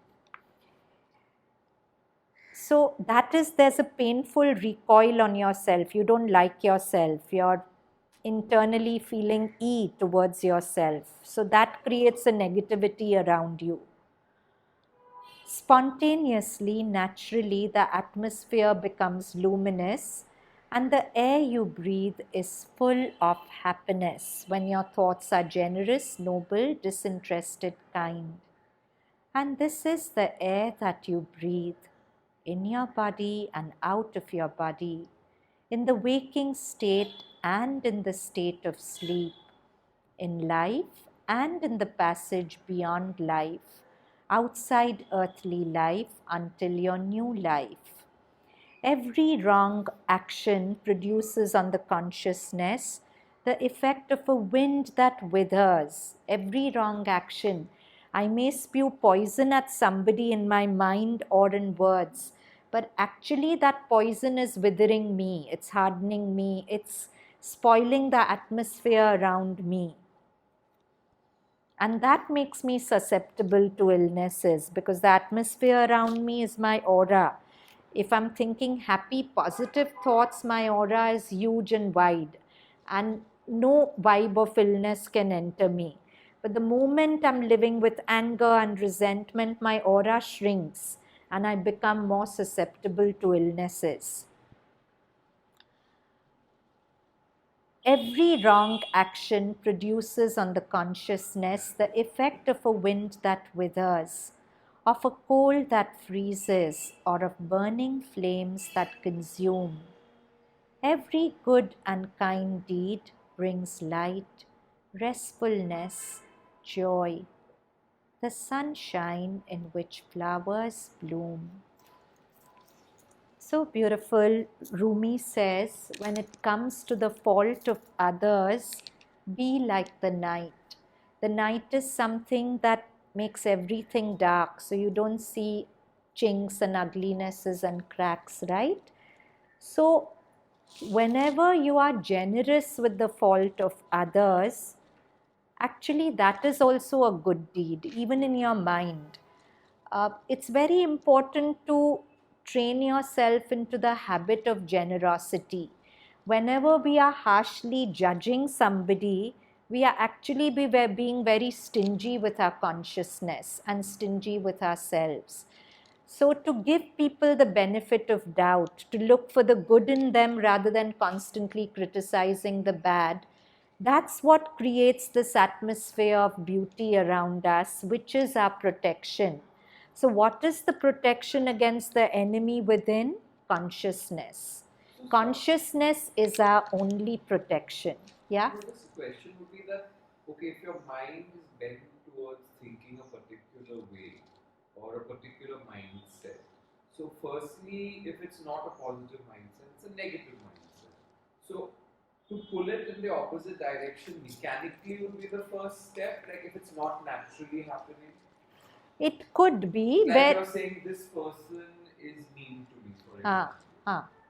So that is, there's a painful recoil on yourself. You don't like yourself. You're internally feeling towards yourself. So that creates a negativity around you. Spontaneously, naturally, the atmosphere becomes luminous and the air you breathe is full of happiness when your thoughts are generous, noble, disinterested, kind. And this is the air that you breathe in your body and out of your body, in the waking state and in the state of sleep, in life and in the passage beyond life, outside earthly life until your new life. Every wrong action produces on the consciousness the effect of a wind that withers. Every wrong action. I may spew poison at somebody in my mind or in words, but actually that poison is withering me, it's hardening me, it's spoiling the atmosphere around me. And that makes me susceptible to illnesses because the atmosphere around me is my aura. If I'm thinking happy, positive thoughts, my aura is huge and wide, and no vibe of illness can enter me. But the moment I'm living with anger and resentment, my aura shrinks and I become more susceptible to illnesses. Every wrong action produces on the consciousness the effect of a wind that withers, of a coal that freezes, or of burning flames that consume. Every good and kind deed brings light, restfulness, joy, the sunshine in which flowers bloom. So beautiful. Rumi says, when it comes to the fault of others, be like the night. The night is something that makes everything dark, so you don't see chinks and uglinesses and cracks, right? So whenever you are generous with the fault of others, actually that is also a good deed, even in your mind. It's very important to train yourself into the habit of generosity. Whenever we are harshly judging somebody, we are actually being very stingy with our consciousness and stingy with ourselves. So, to give people the benefit of doubt, to look for the good in them rather than constantly criticizing the bad, that's what creates this atmosphere of beauty around us, which is our protection. So, what is the protection against the enemy within? Consciousness. Consciousness is our only protection. Yeah? So this question would be that, okay, if your mind is bent towards thinking a particular way or a particular mindset, so firstly, if it's not a positive mindset, it's a negative mindset. So to pull it in the opposite direction mechanically would be the first step, like if it's not naturally happening. It could be. Like you're saying, this person is mean to me, for example.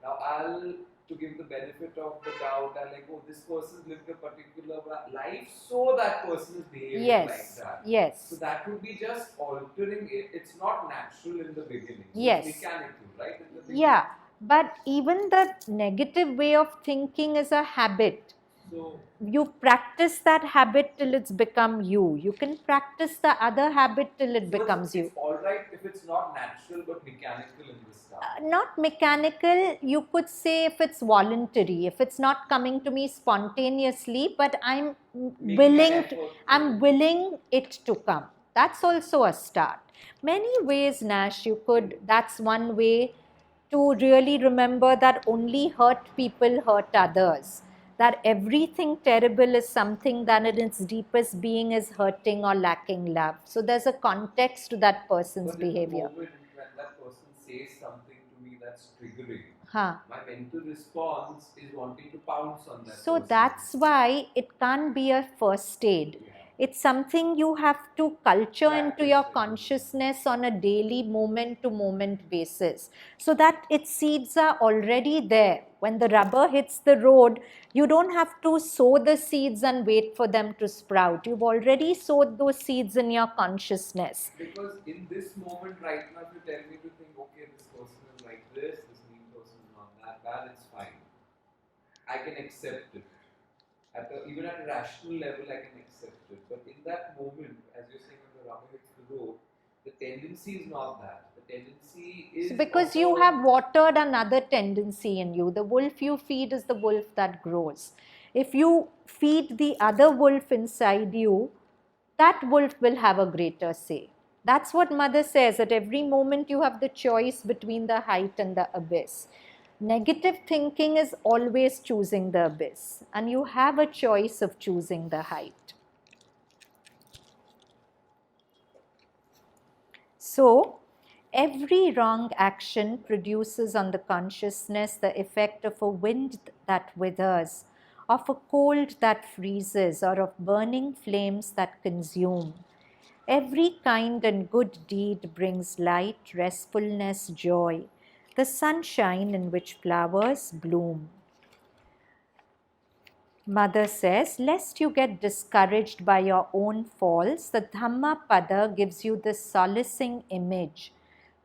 Now I'll, to give the benefit of the doubt, I'm like, oh, this person's lived a particular life, so that person is behaving like that. Yes. So that would be just altering it. It's not natural in the beginning. So yes. It's mechanical, right? In the beginning. Yeah. But even the negative way of thinking is a habit. So you practice that habit till it's become you. You can practice the other habit till it becomes you. It's all right if it's not natural but mechanical in the start. Not mechanical, you could say if it's voluntary, if it's not coming to me spontaneously, but I'm willing it to come. That's also a start. Many ways, Nash, you could, that's one way to really remember that only hurt people hurt others. That everything terrible is something that in its deepest being is hurting or lacking love. So there's a context to that person's behavior. But when that person says something to me that's triggering, my mental response is wanting to pounce on that So person. that's why it can't be a first aid. Yeah. It's something you have to culture into your consciousness on a daily moment to moment basis, so that its seeds are already there. When the rubber hits the road, you don't have to sow the seeds and wait for them to sprout. You've already sowed those seeds in your consciousness. Because in this moment right now, if you tell me to think, okay, this person is like this mean person is not that bad, it's fine. I can accept it. Even at a rational level, I can accept it. But in that moment, as you're saying, when the rubber hits the road, the tendency is not that. The tendency is because you have watered another tendency in you. The wolf you feed is the wolf that grows. If you feed the other wolf inside you, that wolf will have a greater say. That's what Mother says. At every moment you have the choice between the height and the abyss. Negative thinking is always choosing the abyss, and you have a choice of choosing the height. So, every wrong action produces on the consciousness the effect of a wind that withers, of a cold that freezes, or of burning flames that consume. Every kind and good deed brings light, restfulness, joy, the sunshine in which flowers bloom. Mother says, lest you get discouraged by your own faults, the Dhammapada gives you this solacing image.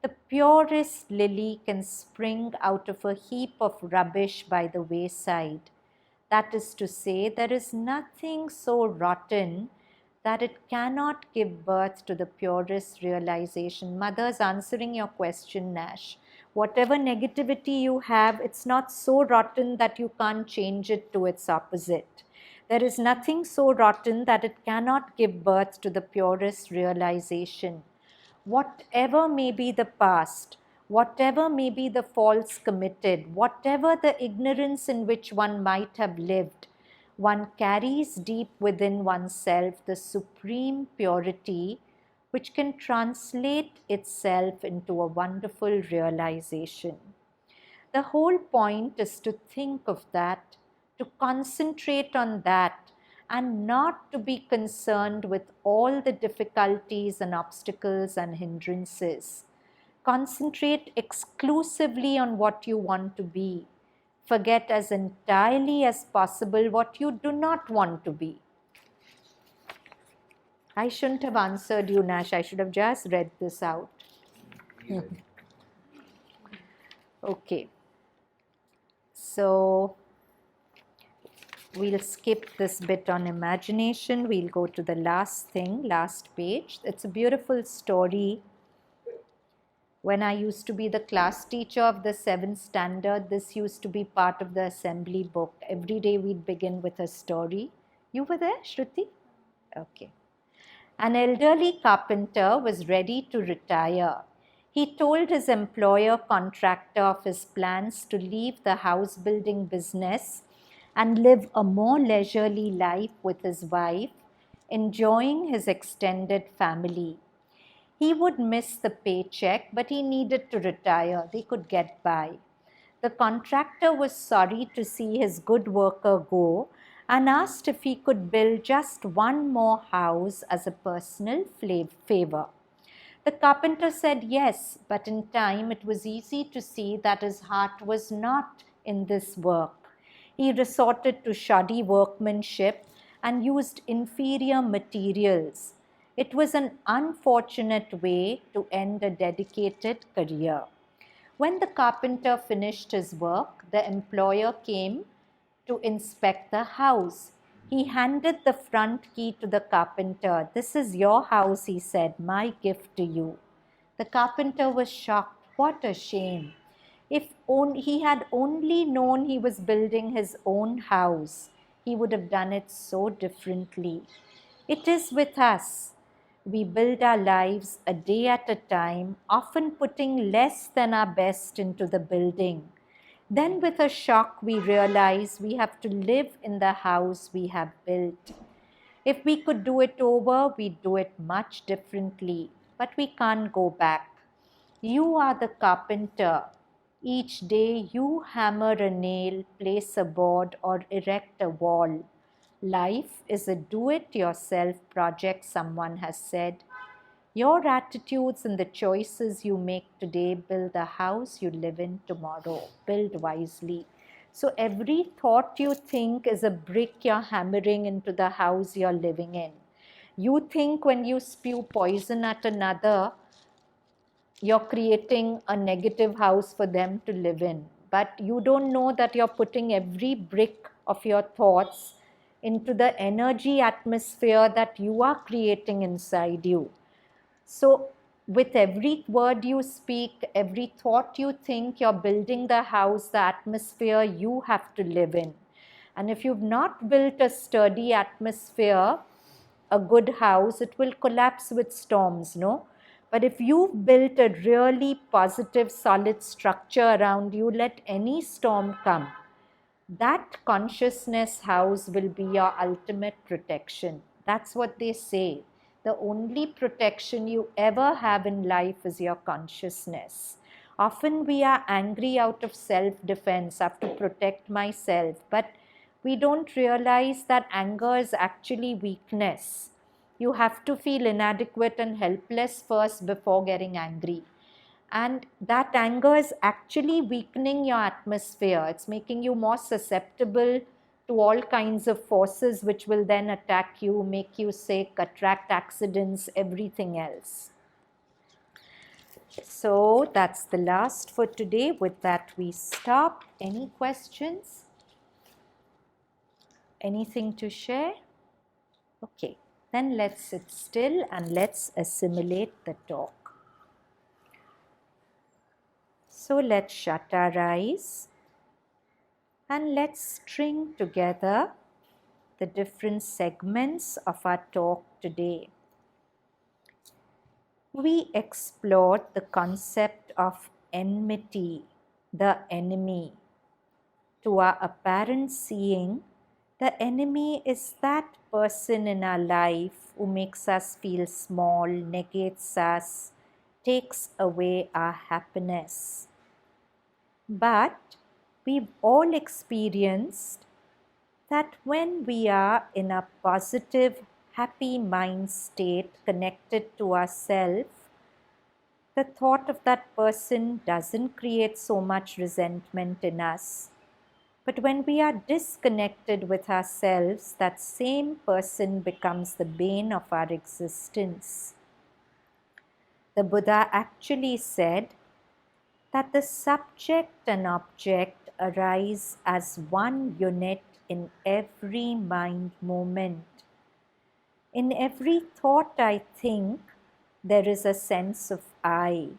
The purest lily can spring out of a heap of rubbish by the wayside. That is to say, there is nothing so rotten that it cannot give birth to the purest realization. Mother's answering your question, Nash. Whatever negativity you have, it's not so rotten that you can't change it to its opposite. There is nothing so rotten that it cannot give birth to the purest realization. Whatever may be the past, whatever may be the faults committed, whatever the ignorance in which one might have lived, one carries deep within oneself the supreme purity which can translate itself into a wonderful realization. The whole point is to think of that, to concentrate on that, and not to be concerned with all the difficulties and obstacles and hindrances. Concentrate exclusively on what you want to be. Forget as entirely as possible what you do not want to be. I shouldn't have answered you, Nash. I should have just read this out. Anyway. Okay. So we'll skip this bit on imagination. We'll go to the last thing, last page. It's a beautiful story. When I used to be the class teacher of the 7th standard, this used to be part of the assembly book. Every day we'd begin with a story. You were there, Shruti? Okay. An elderly carpenter was ready to retire. He told his employer contractor of his plans to leave the house building business and live a more leisurely life with his wife, enjoying his extended family. He would miss the paycheck, but he needed to retire. They could get by. The contractor was sorry to see his good worker go and asked if he could build just one more house as a personal favor. The carpenter said yes, but in time it was easy to see that his heart was not in this work. He resorted to shoddy workmanship and used inferior materials. It was an unfortunate way to end a dedicated career. When the carpenter finished his work, the employer came to inspect the house. He handed the front key to the carpenter. "This is your house," he said, "my gift to you." The carpenter was shocked. What a shame. If he had only known he was building his own house, he would have done it so differently. It is with us. We build our lives a day at a time, often putting less than our best into the building. Then, with a shock, we realize we have to live in the house we have built. If we could do it over, we'd do it much differently, but we can't go back. You are the carpenter. Each day you hammer a nail, place a board, or erect a wall. Life is a do-it-yourself project, someone has said. Your attitudes and the choices you make today build the house you live in tomorrow. Build wisely. So every thought you think is a brick you're hammering into the house you're living in. You think when you spew poison at another, you're creating a negative house for them to live in. But you don't know that you're putting every brick of your thoughts into the energy atmosphere that you are creating inside you. So, with every word you speak, every thought you think, you're building the house, the atmosphere you have to live in. And if you've not built a sturdy atmosphere, a good house, it will collapse with storms, no? But if you've built a really positive, solid structure around you, let any storm come. That consciousness house will be your ultimate protection. That's what they say. The only protection you ever have in life is your consciousness. Often we are angry out of self-defense. I have to protect myself. But we don't realize that anger is actually weakness. You have to feel inadequate and helpless first before getting angry. And that anger is actually weakening your atmosphere. It's making you more susceptible to all kinds of forces which will then attack you, make you sick, attract accidents, everything else. So that's the last for today. With that, we stop. Any questions? Anything to share? Okay, then let's sit still and let's assimilate the talk. So let's shut our eyes and let's string together the different segments of our talk today. We explored the concept of enmity, the enemy. To our apparent seeing, the enemy is that person in our life who makes us feel small, negates us, takes away our happiness. But we've all experienced that when we are in a positive, happy mind state connected to ourselves, the thought of that person doesn't create so much resentment in us. But when we are disconnected with ourselves, that same person becomes the bane of our existence. The Buddha actually said that the subject and object arise as one unit in every mind moment. In every thought I think, there is a sense of I.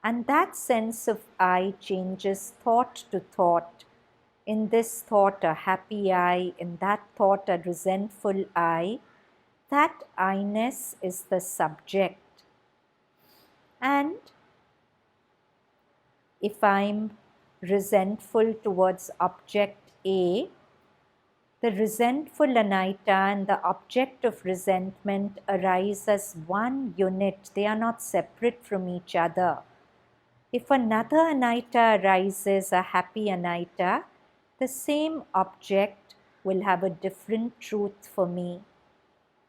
And that sense of I changes thought to thought. In this thought, a happy I. In that thought, a resentful I. That I-ness is the subject. And if I'm resentful towards object A, the resentful Anahita and the object of resentment arise as one unit. They are not separate from each other. If another Anahita arises, a happy Anahita, the same object will have a different truth for me.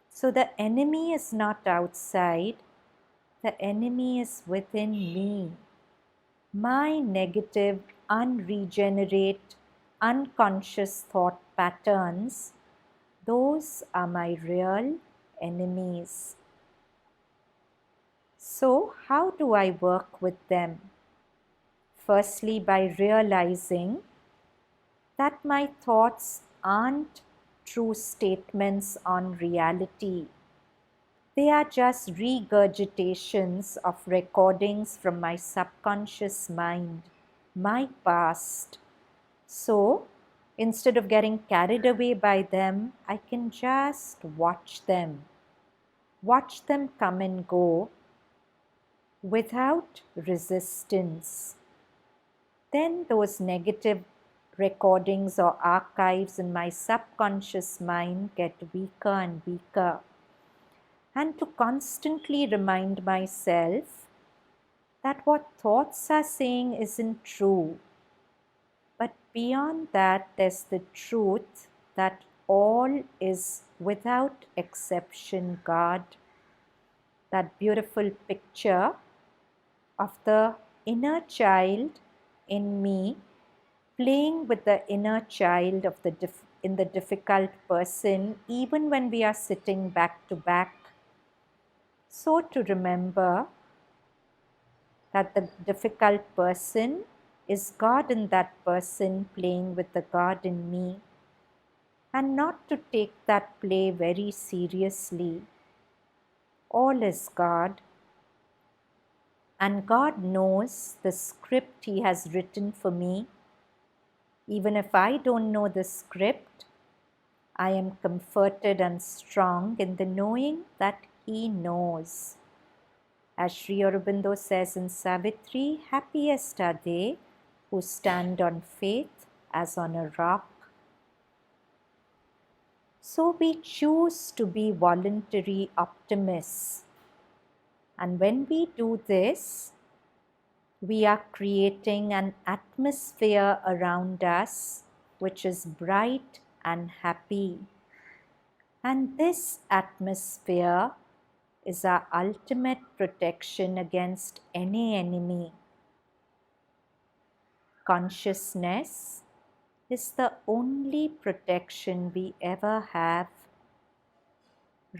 So the enemy is not outside, the enemy is within me. My negative, unregenerate, unconscious thought patterns, those are my real enemies. So, how do I work with them? Firstly, by realizing that my thoughts aren't true statements on reality. They are just regurgitations of recordings from my subconscious mind, my past. So, instead of getting carried away by them, I can just watch them. Watch them come and go without resistance. Then those negative recordings or archives in my subconscious mind get weaker and weaker. And to constantly remind myself that what thoughts are saying isn't true. But beyond that, there's the truth that all is without exception God. That beautiful picture of the inner child in me playing with the inner child of in the difficult person, even when we are sitting back to back. So to remember that the difficult person is God in that person playing with the God in me, and not to take that play very seriously. All is God, and God knows the script He has written for me. Even if I don't know the script, I am comforted and strong in the knowing that He knows. As Sri Aurobindo says in Savitri, happiest are they who stand on faith as on a rock. So we choose to be voluntary optimists. And when we do this, we are creating an atmosphere around us which is bright and happy. And this atmosphere is our ultimate protection against any enemy. Consciousness is the only protection we ever have.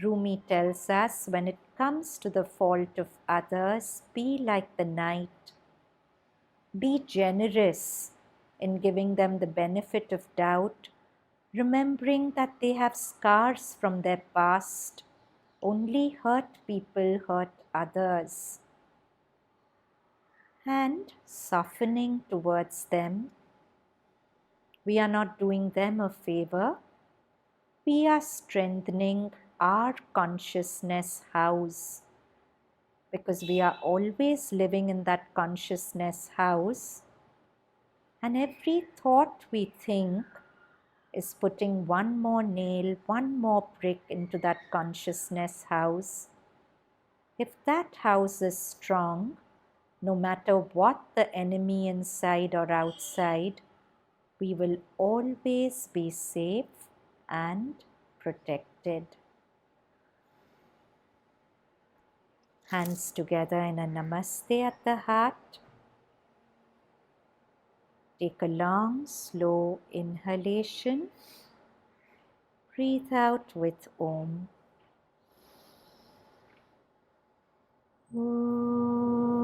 Rumi tells us, when it comes to the fault of others, be like the night. Be generous in giving them the benefit of doubt, remembering that they have scars from their past. Only hurt people hurt others. And softening towards them, we are not doing them a favor. We are strengthening our consciousness house, because we are always living in that consciousness house, and every thought we think is putting one more nail, one more brick into that consciousness house. If that house is strong, no matter what the enemy inside or outside, we will always be safe and protected. Hands together in a namaste at the heart. Take a long, slow inhalation. Breathe out with Om. Om.